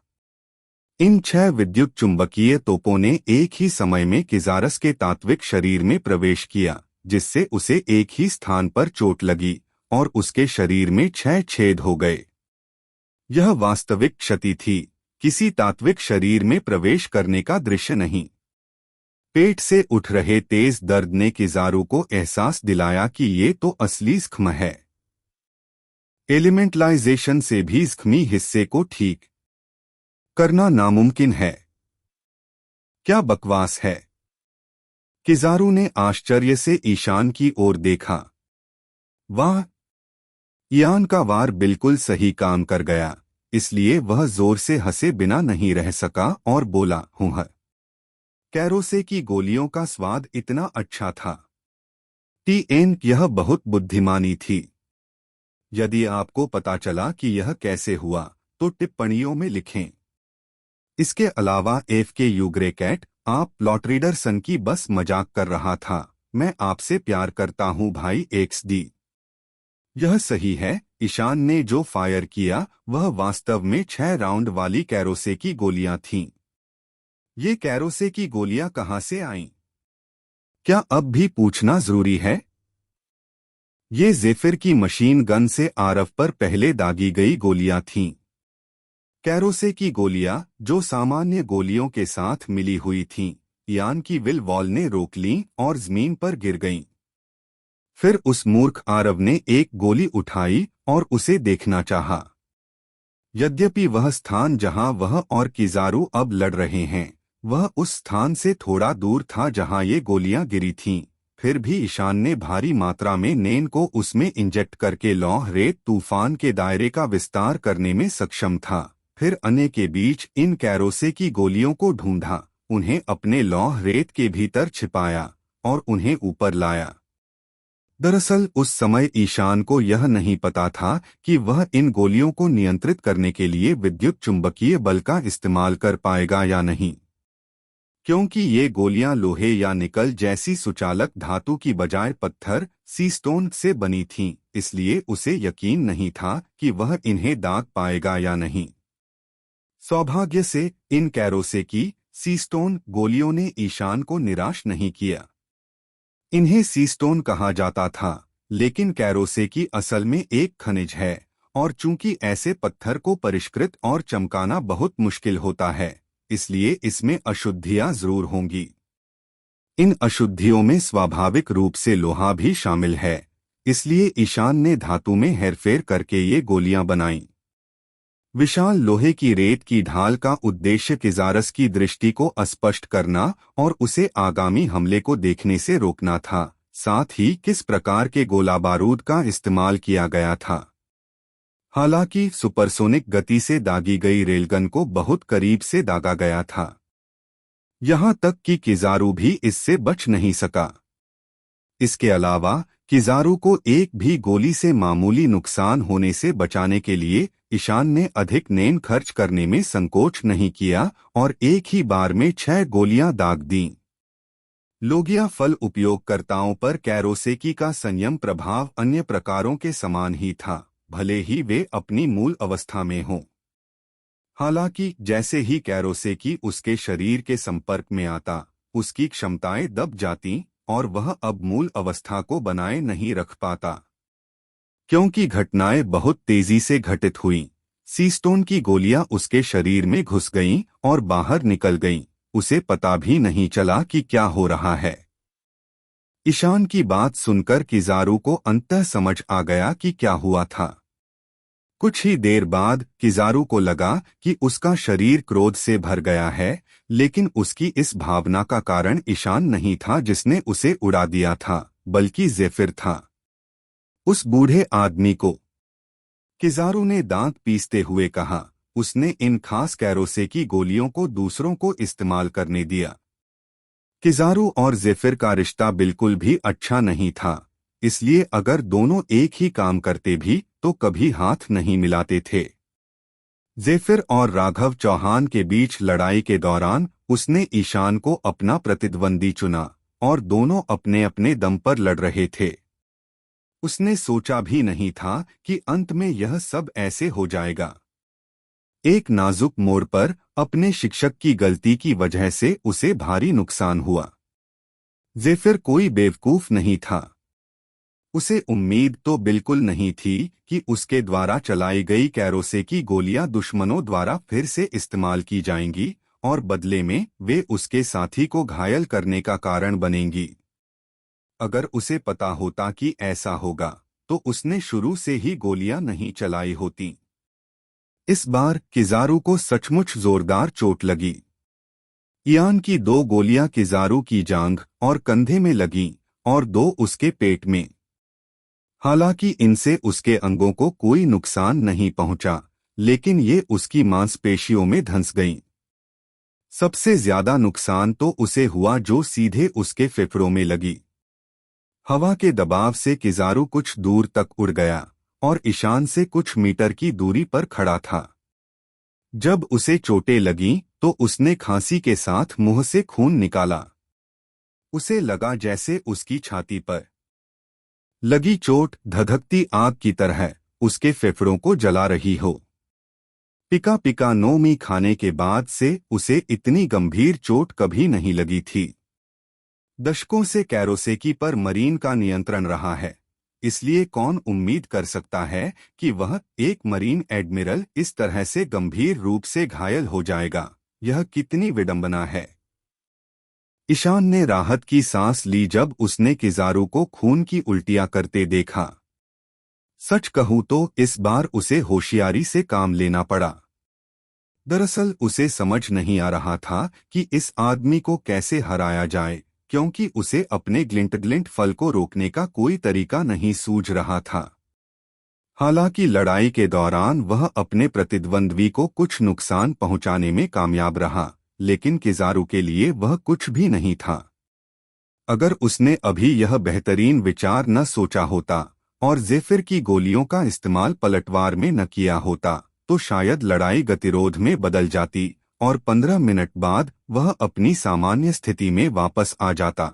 इन 6 विद्युत चुंबकीय तोपों ने एक ही समय में किजारस के तात्विक शरीर में प्रवेश किया, जिससे उसे एक ही स्थान पर चोट लगी और उसके शरीर में 6 छेद हो गए। यह वास्तविक क्षति थी, किसी तात्विक शरीर में प्रवेश करने का दृश्य नहीं। पेट से उठ रहे तेज दर्द ने किजारू को एहसास दिलाया कि ये तो असली जख्म है। एलिमेंटलाइजेशन से भी जख्मी हिस्से को ठीक करना नामुमकिन है। क्या बकवास है। किजारू ने आश्चर्य से ईशान की ओर देखा। वाह, ईयान का वार बिल्कुल सही काम कर गया, इसलिए वह जोर से हंसे बिना नहीं रह सका और बोला, हूँ। कैरोसे की गोलियों का स्वाद इतना अच्छा था। टीएन, यह बहुत बुद्धिमानी थी। यदि आपको पता चला कि यह कैसे हुआ तो टिप्पणियों में लिखें। इसके अलावा एफके यूग्रेकैट, आप प्लॉटरीडर सन की बस मजाक कर रहा था। मैं आपसे प्यार करता हूं भाई एक्सडी। यह सही है। ईशान ने जो फायर किया वह वास्तव में 6 राउंड वाली कैरोसे की गोलियां थीं। ये कैरोसे की गोलियां कहां से आईं? क्या अब भी पूछना जरूरी है? ये जेफिर की मशीन गन से आरव पर पहले दागी गई गोलियां थीं। कैरोसे की गोलियां जो सामान्य गोलियों के साथ मिली हुई थीं, ईयान की विल वॉल ने रोक लीं और जमीन पर गिर गईं। फिर उस मूर्ख आरव ने एक गोली उठाई और उसे देखना चाहा। यद्यपि वह स्थान जहां वह और किजारू अब लड़ रहे हैं, वह उस स्थान से थोड़ा दूर था जहां ये गोलियां गिरी थीं, फिर भी ईशान ने भारी मात्रा में नेन को उसमें इंजेक्ट करके लौह रेत तूफान के दायरे का विस्तार करने में सक्षम था। फिर अन्य के बीच इन कैरोसे की गोलियों को ढूंढा, उन्हें अपने लौह रेत के भीतर छिपाया और उन्हें ऊपर लाया। दरअसल उस समय ईशान को यह नहीं पता था कि वह इन गोलियों को नियंत्रित करने के लिए विद्युत चुंबकीय बल का इस्तेमाल कर पाएगा या नहीं, क्योंकि ये गोलियां लोहे या निकल जैसी सुचालक धातु की बजाय पत्थर सीस्टोन से बनी थीं, इसलिए उसे यकीन नहीं था कि वह इन्हें दाग पाएगा या नहीं। सौभाग्य से इन कैरोसे की सीस्टोन गोलियों ने ईशान को निराश नहीं किया। इन्हें सीस्टोन कहा जाता था, लेकिन कैरोसे की असल में एक खनिज है, और चूंकि ऐसे पत्थर को परिष्कृत और चमकाना बहुत मुश्किल होता है, इसलिए इसमें अशुद्धियां जरूर होंगी। इन अशुद्धियों में स्वाभाविक रूप से लोहा भी शामिल है, इसलिए ईशान ने धातु में हेरफेर करके ये गोलियां बनाईं। विशाल लोहे की रेत की ढाल का उद्देश्य किजारस की दृष्टि को अस्पष्ट करना और उसे आगामी हमले को देखने से रोकना था, साथ ही किस प्रकार के गोला बारूद का इस्तेमाल किया गया था। हालांकि सुपरसोनिक गति से दागी गई रेलगन को बहुत करीब से दागा गया था, यहां तक कि किजारू भी इससे बच नहीं सका। इसके अलावा किजारू को एक भी गोली से मामूली नुकसान होने से बचाने के लिए ईशान ने अधिक नेन खर्च करने में संकोच नहीं किया और एक ही बार में 6 गोलियां दाग दीं। लोगिया फल उपयोगकर्ताओं पर कैरोसेकी का संयम प्रभाव अन्य प्रकारों के समान ही था, भले ही वे अपनी मूल अवस्था में हों। हालांकि जैसे ही कैरोसेकी उसके शरीर के संपर्क में आता, उसकी क्षमताएं दब जाती और वह अब मूल अवस्था को बनाए नहीं रख पाता। क्योंकि घटनाएं बहुत तेजी से घटित हुईं, सीस्टोन की गोलियां उसके शरीर में घुस गईं और बाहर निकल गईं, उसे पता भी नहीं चला कि क्या हो रहा है। ईशान की बात सुनकर किजारू को अंततः समझ आ गया कि क्या हुआ था। कुछ ही देर बाद किजारू को लगा कि उसका शरीर क्रोध से भर गया है, लेकिन उसकी इस भावना का कारण ईशान नहीं था जिसने उसे उड़ा दिया था, बल्कि जेफिर था। उस बूढ़े आदमी को, किजारू ने दांत पीसते हुए कहा, उसने इन खास कैरोसे की गोलियों को दूसरों को इस्तेमाल करने दिया। किजारू और जेफिर का रिश्ता बिल्कुल भी अच्छा नहीं था, इसलिए अगर दोनों एक ही काम करते भी तो कभी हाथ नहीं मिलाते थे। जेफिर और राघव चौहान के बीच लड़ाई के दौरान उसने ईशान को अपना प्रतिद्वंदी चुना और दोनों अपने अपने दम पर लड़ रहे थे। उसने सोचा भी नहीं था कि अंत में यह सब ऐसे हो जाएगा। एक नाजुक मोड़ पर अपने शिक्षक की गलती की वजह से उसे भारी नुकसान हुआ। जेफिर कोई बेवकूफ नहीं था। उसे उम्मीद तो बिल्कुल नहीं थी कि उसके द्वारा चलाई गई कैरोसे की गोलियां दुश्मनों द्वारा फिर से इस्तेमाल की जाएंगी और बदले में वे उसके साथी को घायल करने का कारण बनेंगी। अगर उसे पता होता कि ऐसा होगा तो उसने शुरू से ही गोलियां नहीं चलाई होती। इस बार किजारू को सचमुच जोरदार चोट लगी। इयान की 2 गोलियां किजारू की जांघ और कंधे में लगीं और 2 उसके पेट में। हालांकि इनसे उसके अंगों को कोई नुकसान नहीं पहुंचा, लेकिन ये उसकी मांसपेशियों में धंस गईं। सबसे ज्यादा नुकसान तो उसे हुआ जो सीधे उसके फेफड़ों में लगी। हवा के दबाव से किजारू कुछ दूर तक उड़ गया और ईशान से कुछ मीटर की दूरी पर खड़ा था। जब उसे चोटें लगीं तो उसने खांसी के साथ मुंह से खून निकाला। उसे लगा जैसे उसकी छाती पर लगी चोट धधकती आग की तरह उसके फेफड़ों को जला रही हो। पिका पिका नोमी खाने के बाद से उसे इतनी गंभीर चोट कभी नहीं लगी थी। दशकों से कैरोसेकी पर मरीन का नियंत्रण रहा है, इसलिए कौन उम्मीद कर सकता है कि वह एक मरीन एडमिरल इस तरह से गंभीर रूप से घायल हो जाएगा। यह कितनी विडंबना है। ईशान ने राहत की सांस ली जब उसने किजारू को खून की उल्टियां करते देखा। सच कहूं तो इस बार उसे होशियारी से काम लेना पड़ा। दरअसल उसे समझ नहीं आ रहा था कि इस आदमी को कैसे हराया जाए, क्योंकि उसे अपने ग्लिंट फल को रोकने का कोई तरीका नहीं सूझ रहा था। हालांकि लड़ाई के दौरान वह अपने प्रतिद्वंद्वी को कुछ नुकसान पहुंचाने में कामयाब रहा, लेकिन किजारू के लिए वह कुछ भी नहीं था। अगर उसने अभी यह बेहतरीन विचार न सोचा होता और ज़ेफिर की गोलियों का इस्तेमाल पलटवार में न किया होता तो शायद लड़ाई गतिरोध में बदल जाती और 15 मिनट बाद वह अपनी सामान्य स्थिति में वापस आ जाता।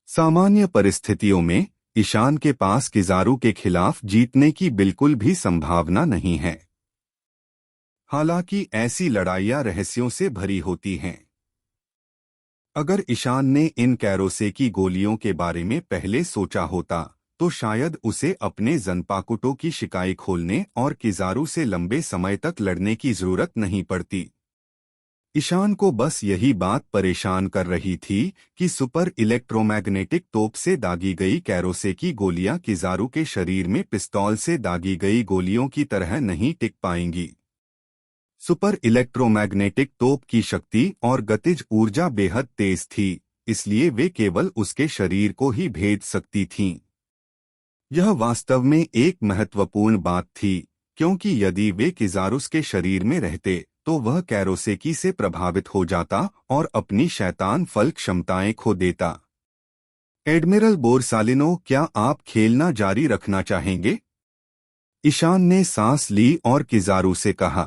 सामान्य परिस्थितियों में ईशान के पास किजारू के खिलाफ जीतने की बिल्कुल भी संभावना नहीं है। हालांकि ऐसी लड़ाइयां रहस्यों से भरी होती हैं। अगर ईशान ने इन कैरोसेकी गोलियों के बारे में पहले सोचा होता तो शायद उसे अपने जन्पाकुटो की शिकाई खोलने और किजारू से लंबे समय तक लड़ने की जरूरत नहीं पड़ती। ईशान को बस यही बात परेशान कर रही थी कि सुपर इलेक्ट्रोमैग्नेटिक तोप से दागी गई कैरोसेकी गोलियां किजारू के शरीर में पिस्तौल से दागी गई गोलियों की तरह नहीं टिक पाएंगी। सुपर इलेक्ट्रोमैग्नेटिक तोप की शक्ति और गतिज ऊर्जा बेहद तेज थी, इसलिए वे केवल उसके शरीर को ही भेद सकती थीं। यह वास्तव में एक महत्वपूर्ण बात थी, क्योंकि यदि वे किजारुस के शरीर में रहते तो वह कैरोसेकी से प्रभावित हो जाता और अपनी शैतान फल क्षमताएं खो देता। एडमिरल बोरसालिनो, क्या आप खेलना जारी रखना चाहेंगे? ईशान ने सांस ली और किजारू से कहा।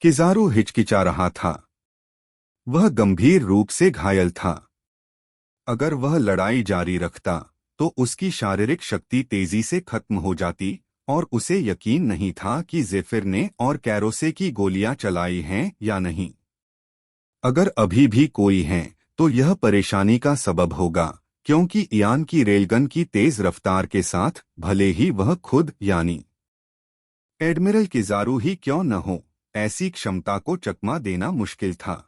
किजारू हिचकिचा रहा था। वह गंभीर रूप से घायल था। अगर वह लड़ाई जारी रखता तो उसकी शारीरिक शक्ति तेजी से खत्म हो जाती और उसे यकीन नहीं था कि ज़ेफिर ने और कैरोसेकी गोलियां चलाई हैं या नहीं। अगर अभी भी कोई है तो यह परेशानी का सबब होगा, क्योंकि इयान की रेलगन की तेज रफ्तार के साथ भले ही वह खुद यानी एडमिरल किजारू ही क्यों न हो, ऐसी क्षमता को चकमा देना मुश्किल था।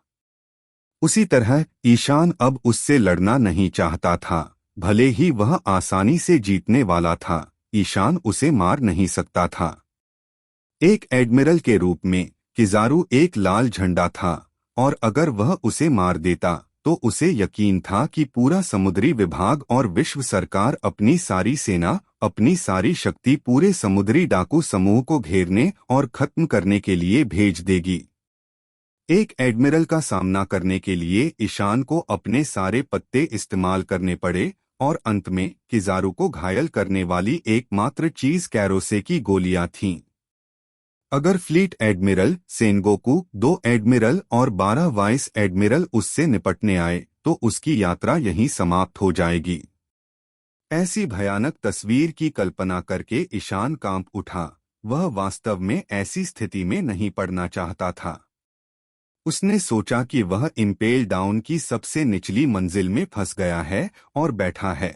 उसी तरह ईशान अब उससे लड़ना नहीं चाहता था। भले ही वह आसानी से जीतने वाला था, ईशान उसे मार नहीं सकता था। एक एडमिरल के रूप में किजारू एक लाल झंडा था और अगर वह उसे मार देता तो उसे यकीन था कि पूरा समुद्री विभाग और विश्व सरकार अपनी सारी सेना, अपनी सारी शक्ति पूरे समुद्री डाकू समूह को घेरने और खत्म करने के लिए भेज देगी। एक एडमिरल का सामना करने के लिए ईशान को अपने सारे पत्ते इस्तेमाल करने पड़े और अंत में किजारू को घायल करने वाली एकमात्र चीज कैरोसेकी गोलियां थीं। अगर फ्लीट एडमिरल सेनगोकू, 2 एडमिरल और 12 वाइस एडमिरल उससे निपटने आए तो उसकी यात्रा यहीं समाप्त हो जाएगी। ऐसी भयानक तस्वीर की कल्पना करके ईशान कांप उठा। वह वास्तव में ऐसी स्थिति में नहीं पड़ना चाहता था। उसने सोचा कि वह इम्पेल डाउन की सबसे निचली मंजिल में फंस गया है और बैठा है।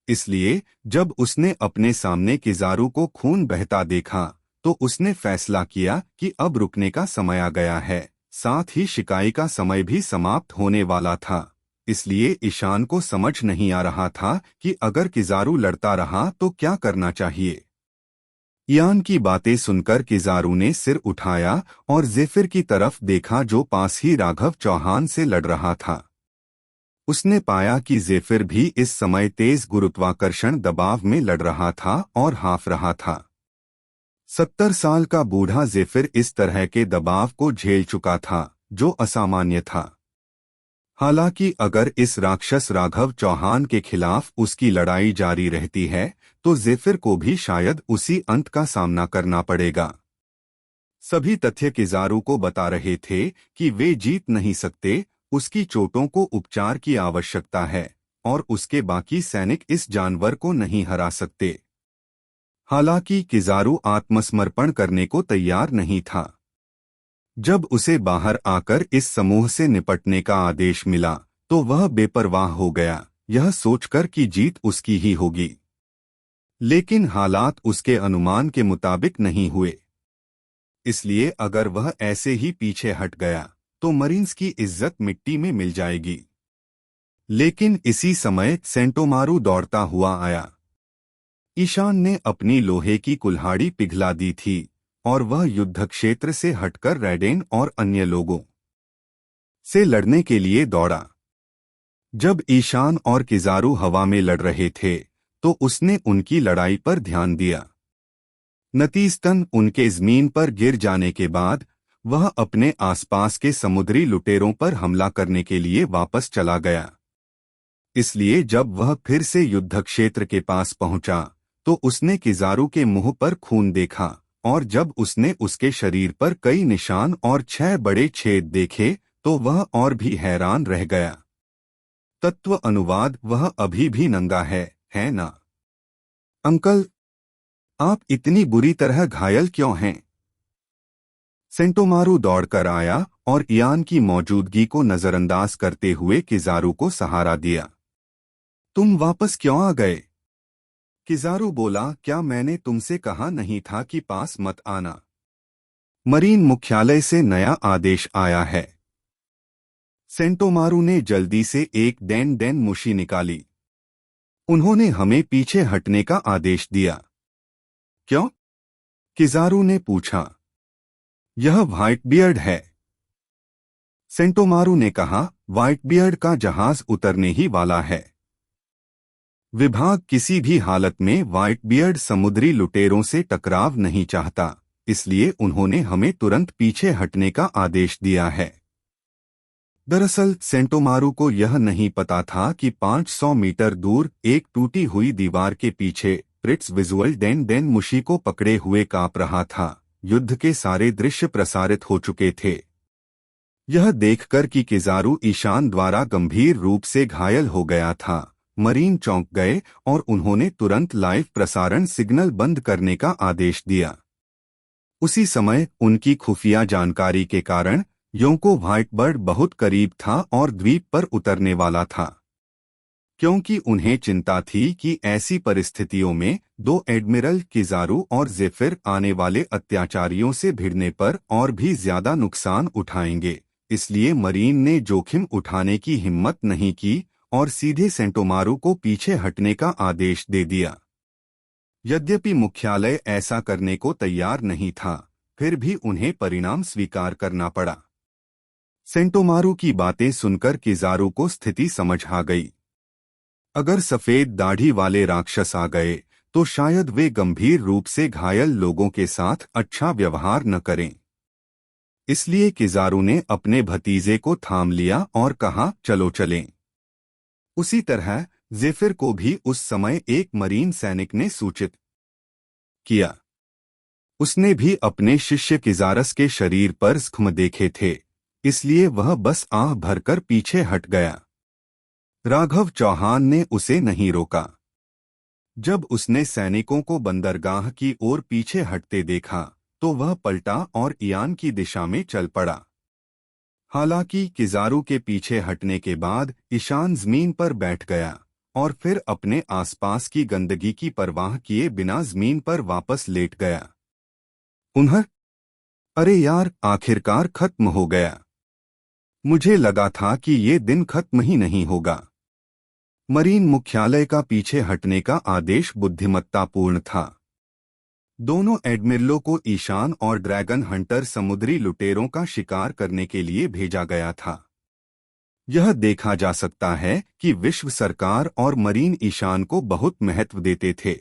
इसलिए जब उसने अपने सामने किजारू को खून बहता देखा तो उसने फैसला किया कि अब रुकने का समय आ गया है। साथ ही शिकाई का समय भी समाप्त होने वाला था। इसलिए ईशान को समझ नहीं आ रहा था कि अगर किजारू लड़ता रहा तो क्या करना चाहिए। यान की बातें सुनकर किजारू ने सिर उठाया और जेफिर की तरफ देखा जो पास ही राघव चौहान से लड़ रहा था। उसने पाया कि जेफिर भी इस समय तेज गुरुत्वाकर्षण दबाव में लड़ रहा था और हाँफ रहा था। 70 साल का बूढ़ा जेफिर इस तरह के दबाव को झेल चुका था जो असामान्य था। हालांकि अगर इस राक्षस राघव चौहान के खिलाफ उसकी लड़ाई जारी रहती है तो जेफिर को भी शायद उसी अंत का सामना करना पड़ेगा। सभी तथ्य किजारू को बता रहे थे कि वे जीत नहीं सकते, उसकी चोटों को उपचार की आवश्यकता है और उसके बाकी सैनिक इस जानवर को नहीं हरा सकते। हालांकि किजारू आत्मसमर्पण करने को तैयार नहीं था। जब उसे बाहर आकर इस समूह से निपटने का आदेश मिला तो वह बेपरवाह हो गया, यह सोचकर कि जीत उसकी ही होगी। लेकिन हालात उसके अनुमान के मुताबिक नहीं हुए। इसलिए अगर वह ऐसे ही पीछे हट गया तो मरीन्स की इज्जत मिट्टी में मिल जाएगी। लेकिन इसी समय सेंटोमारू दौड़ता हुआ आया। ईशान ने अपनी लोहे की कुल्हाड़ी पिघला दी थी और वह युद्धक्षेत्र से हटकर रैडेन और अन्य लोगों से लड़ने के लिए दौड़ा। जब ईशान और किजारू हवा में लड़ रहे थे तो उसने उनकी लड़ाई पर ध्यान दिया। नतीजतन उनके जमीन पर गिर जाने के बाद वह अपने आसपास के समुद्री लुटेरों पर हमला करने के लिए वापस चला गया। इसलिए जब वह फिर से युद्धक्षेत्र के पास पहुंचा तो उसने किजारू के मुंह पर खून देखा और जब उसने उसके शरीर पर कई निशान और 6 बड़े छेद देखे तो वह और भी हैरान रह गया। तत्व अनुवाद: वह अभी भी नंगा है ना? अंकल, आप इतनी बुरी तरह घायल क्यों हैं? सेंटोमारू दौड़कर आया और इयान की मौजूदगी को नजरअंदाज करते हुए किजारू को सहारा दिया। तुम वापस क्यों आ गए? किजारू बोला, क्या मैंने तुमसे कहा नहीं था कि पास मत आना? मरीन मुख्यालय से नया आदेश आया है। सेंटोमारू ने जल्दी से एक डेन मुशी निकाली। उन्होंने हमें पीछे हटने का आदेश दिया। क्यों? किजारू ने पूछा। यह व्हाइटबियर्ड है। सेंटोमारू ने कहा, व्हाइटबियर्ड का जहाज उतरने ही वाला है। विभाग किसी भी हालत में व्हाइटबियर्ड समुद्री लुटेरों से टकराव नहीं चाहता, इसलिए उन्होंने हमें तुरंत पीछे हटने का आदेश दिया है। दरअसल सेंटोमारू को यह नहीं पता था कि 500 मीटर दूर एक टूटी हुई दीवार के पीछे प्रिट्स विजुअल डेन मुशी को पकड़े हुए कांप रहा था। युद्ध के सारे दृश्य प्रसारित हो चुके थे। यह देखकर कि किजारू ईशान द्वारा गंभीर रूप से घायल हो गया था, मरीन चौंक गए और उन्होंने तुरंत लाइव प्रसारण सिग्नल बंद करने का आदेश दिया। उसी समय उनकी खुफिया जानकारी के कारण योंको व्हाइटबर्ड बहुत करीब था और द्वीप पर उतरने वाला था, क्योंकि उन्हें चिंता थी कि ऐसी परिस्थितियों में 2 एडमिरल किजारू और जेफिर आने वाले अत्याचारियों से भिड़ने पर और भी ज्यादा नुकसान उठाएंगे। इसलिए मरीन ने जोखिम उठाने की हिम्मत नहीं की और सीधे सेंटोमारू को पीछे हटने का आदेश दे दिया। यद्यपि मुख्यालय ऐसा करने को तैयार नहीं था, फिर भी उन्हें परिणाम स्वीकार करना पड़ा। सेंटोमारू की बातें सुनकर किजारू को स्थिति समझ आ गई। अगर सफेद दाढ़ी वाले राक्षस आ गए तो शायद वे गंभीर रूप से घायल लोगों के साथ अच्छा व्यवहार न करें। इसलिए किजारू ने अपने भतीजे को थाम लिया और कहा, चलो चलें। उसी तरह जेफिर को भी उस समय एक मरीन सैनिक ने सूचित किया। उसने भी अपने शिष्य किजारस के शरीर पर जख्म देखे थे, इसलिए वह बस आह भरकर पीछे हट गया। राघव चौहान ने उसे नहीं रोका। जब उसने सैनिकों को बंदरगाह की ओर पीछे हटते देखा तो वह पलटा और इयान की दिशा में चल पड़ा। हालांकि किजारू के पीछे हटने के बाद ईशान जमीन पर बैठ गया और फिर अपने आसपास की गंदगी की परवाह किए बिना जमीन पर वापस लेट गया। अरे यार, आखिरकार खत्म हो गया। मुझे लगा था कि ये दिन खत्म ही नहीं होगा। मरीन मुख्यालय का पीछे हटने का आदेश बुद्धिमत्तापूर्ण था। दोनों एडमिरलों को ईशान और ड्रैगन हंटर समुद्री लुटेरों का शिकार करने के लिए भेजा गया था। यह देखा जा सकता है कि विश्व सरकार और मरीन ईशान को बहुत महत्व देते थे।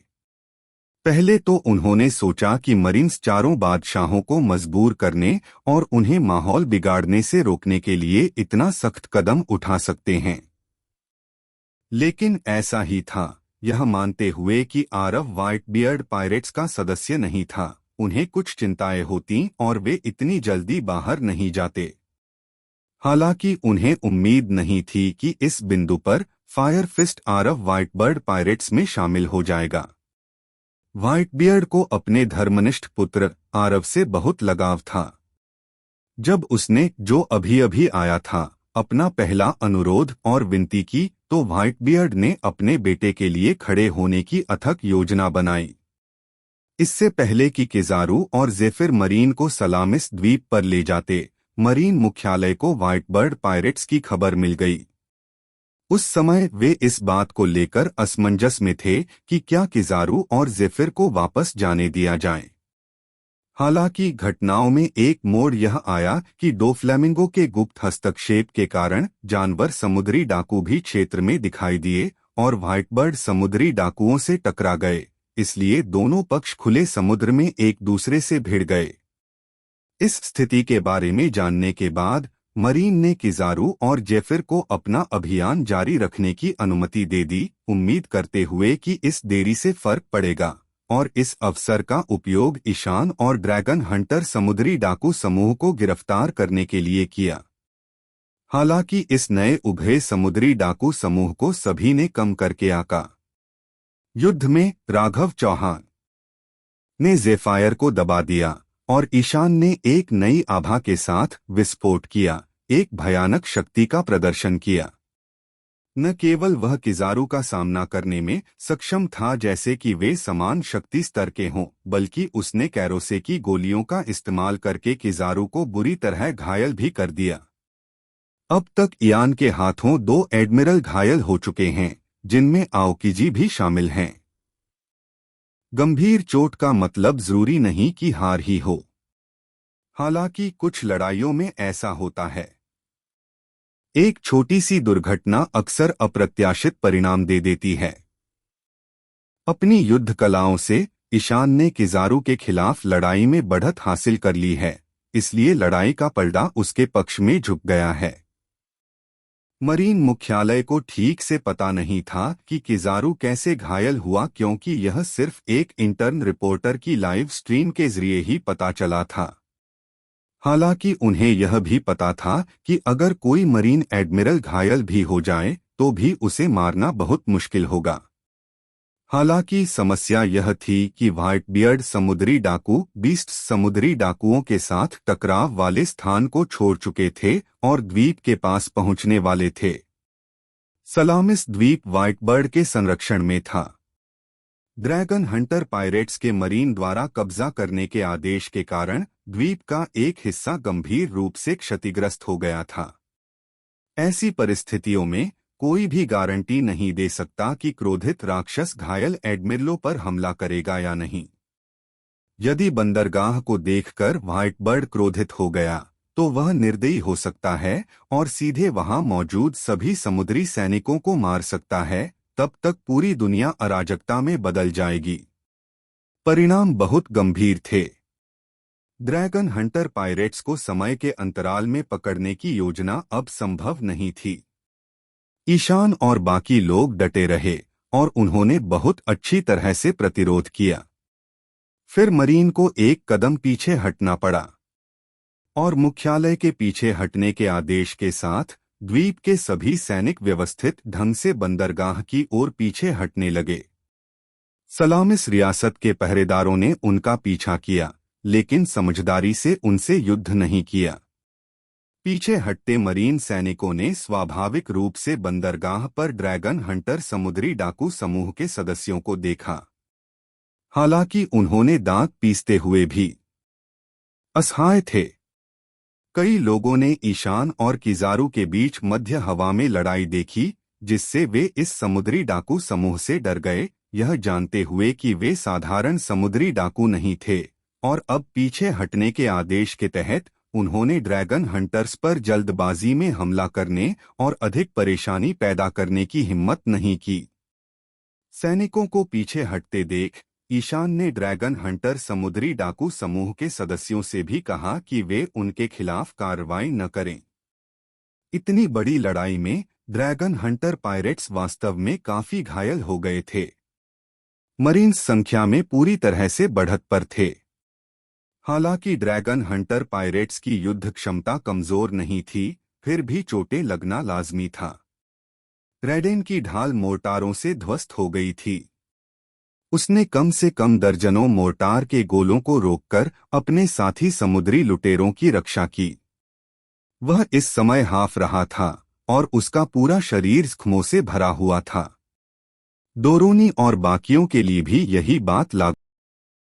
पहले तो उन्होंने सोचा कि मरीन्स चारों बादशाहों को मजबूर करने और उन्हें माहौल बिगाड़ने से रोकने के लिए इतना सख्त कदम उठा सकते हैं। लेकिन ऐसा ही था। यह मानते हुए कि आरव व्हाइट बियर्ड पायरेट्स का सदस्य नहीं था, उन्हें कुछ चिंताएं होती और वे इतनी जल्दी बाहर नहीं जाते। हालांकि उन्हें उम्मीद नहीं थी कि इस बिंदु पर फायर फिस्ट आरव व्हाइटबर्ड पायरेट्स में शामिल हो जाएगा। व्हाइटबियर्ड को अपने धर्मनिष्ठ पुत्र आरव से बहुत लगाव था। जब उसने, जो अभी अभी आया था, अपना पहला अनुरोध और विनती की, तो व्हाइटबियर्ड ने अपने बेटे के लिए खड़े होने की अथक योजना बनाई। इससे पहले कि किजारू और जेफिर मरीन को सलामिस द्वीप पर ले जाते, मरीन मुख्यालय को व्हाइटबर्ड पायरेट्स की खबर मिल गई। उस समय वे इस बात को लेकर असमंजस में थे कि क्या किजारू और जेफिर को वापस जाने दिया जाए। हालांकि घटनाओं में एक मोड़ यह आया कि डोफ्लेमिंगो के गुप्त हस्तक्षेप के कारण जानवर समुद्री डाकू भी क्षेत्र में दिखाई दिए और व्हाइटबर्ड समुद्री डाकुओं से टकरा गए, इसलिए दोनों पक्ष खुले समुद्र में एक दूसरे से भिड़ गए। इस स्थिति के बारे में जानने के बाद मरीन ने किजारू और जेफिर को अपना अभियान जारी रखने की अनुमति दे दी, उम्मीद करते हुए कि इस देरी से फर्क पड़ेगा, और इस अवसर का उपयोग ईशान और ड्रैगन हंटर समुद्री डाकू समूह को गिरफ्तार करने के लिए किया। हालांकि इस नए उभरे समुद्री डाकू समूह को सभी ने कम करके आका। युद्ध में राघव चौहान ने जेफायर को दबा दिया और ईशान ने एक नई आभा के साथ विस्फोट किया, एक भयानक शक्ति का प्रदर्शन किया। न केवल वह किजारू का सामना करने में सक्षम था जैसे कि वे समान शक्ति स्तर के हों, बल्कि उसने कैरोसे की गोलियों का इस्तेमाल करके किजारू को बुरी तरह घायल भी कर दिया। अब तक इयान के हाथों 2 एडमिरल घायल हो चुके हैं, जिनमें आओकिजी भी शामिल हैं। गंभीर चोट का मतलब जरूरी नहीं कि हार ही हो। हालांकि कुछ लड़ाइयों में ऐसा होता है। एक छोटी सी दुर्घटना अक्सर अप्रत्याशित परिणाम दे देती है। अपनी युद्ध कलाओं से ईशान ने किजारू के खिलाफ लड़ाई में बढ़त हासिल कर ली है, इसलिए लड़ाई का पलड़ा उसके पक्ष में झुक गया है। मरीन मुख्यालय को ठीक से पता नहीं था कि किजारू कैसे घायल हुआ, क्योंकि यह सिर्फ एक इंटर्न रिपोर्टर की लाइव स्ट्रीम के जरिए ही पता चला था। हालांकि उन्हें यह भी पता था कि अगर कोई मरीन एडमिरल घायल भी हो जाए तो भी उसे मारना बहुत मुश्किल होगा। हालांकि समस्या यह थी कि व्हाइटबियर्ड समुद्री डाकू बीस्ट समुद्री डाकुओं के साथ टकराव वाले स्थान को छोड़ चुके थे और द्वीप के पास पहुंचने वाले थे। सलामिस द्वीप व्हाइटबर्ड के संरक्षण में था। ड्रैगन हंटर पायरेट्स के मरीन द्वारा कब्जा करने के आदेश के कारण द्वीप का एक हिस्सा गंभीर रूप से क्षतिग्रस्त हो गया था। ऐसी परिस्थितियों में कोई भी गारंटी नहीं दे सकता कि क्रोधित राक्षस घायल एडमिरलों पर हमला करेगा या नहीं। यदि बंदरगाह को देखकर व्हाइटबर्ड क्रोधित हो गया तो वह निर्दयी हो सकता है और सीधे वहां मौजूद सभी समुद्री सैनिकों को मार सकता है। तब तक पूरी दुनिया अराजकता में बदल जाएगी। परिणाम बहुत गंभीर थे। ड्रैगन हंटर पायरेट्स को समय के अंतराल में पकड़ने की योजना अब संभव नहीं थी। ईशान और बाकी लोग डटे रहे और उन्होंने बहुत अच्छी तरह से प्रतिरोध किया। फिर मरीन को एक कदम पीछे हटना पड़ा और मुख्यालय के पीछे हटने के आदेश के साथ द्वीप के सभी सैनिक व्यवस्थित ढंग से बंदरगाह की ओर पीछे हटने लगे। सलामिस रियासत के पहरेदारों ने उनका पीछा किया, लेकिन समझदारी से उनसे युद्ध नहीं किया। पीछे हटते मरीन सैनिकों ने स्वाभाविक रूप से बंदरगाह पर ड्रैगन हंटर समुद्री डाकू समूह के सदस्यों को देखा। हालांकि उन्होंने दांत पीसते हुए भी असहाय थे। कई लोगों ने ईशान और किजारू के बीच मध्य हवा में लड़ाई देखी, जिससे वे इस समुद्री डाकू समूह से डर गए, यह जानते हुए कि वे साधारण समुद्री डाकू नहीं थे, और अब पीछे हटने के आदेश के तहत उन्होंने ड्रैगन हंटर्स पर जल्दबाजी में हमला करने और अधिक परेशानी पैदा करने की हिम्मत नहीं की। सैनिकों को पीछे हटते देख ईशान ने ड्रैगन हंटर समुद्री डाकू समूह के सदस्यों से भी कहा कि वे उनके खिलाफ कार्रवाई न करें। इतनी बड़ी लड़ाई में ड्रैगन हंटर पायरेट्स वास्तव में काफी घायल हो गए थे। मरीन्स संख्या में पूरी तरह से बढ़त पर थे। हालांकि ड्रैगन हंटर पायरेट्स की युद्ध क्षमता कमजोर नहीं थी, फिर भी चोटें लगना लाजमी था। रेडेन की ढाल मोर्टारों से ध्वस्त हो गई थी। उसने कम से कम दर्जनों मोर्टार के गोलों को रोककर अपने साथी समुद्री लुटेरों की रक्षा की। वह इस समय हाफ रहा था और उसका पूरा शरीर जख्मों से भरा हुआ था। डोरोनी और बाकियों के लिए भी यही बात लागू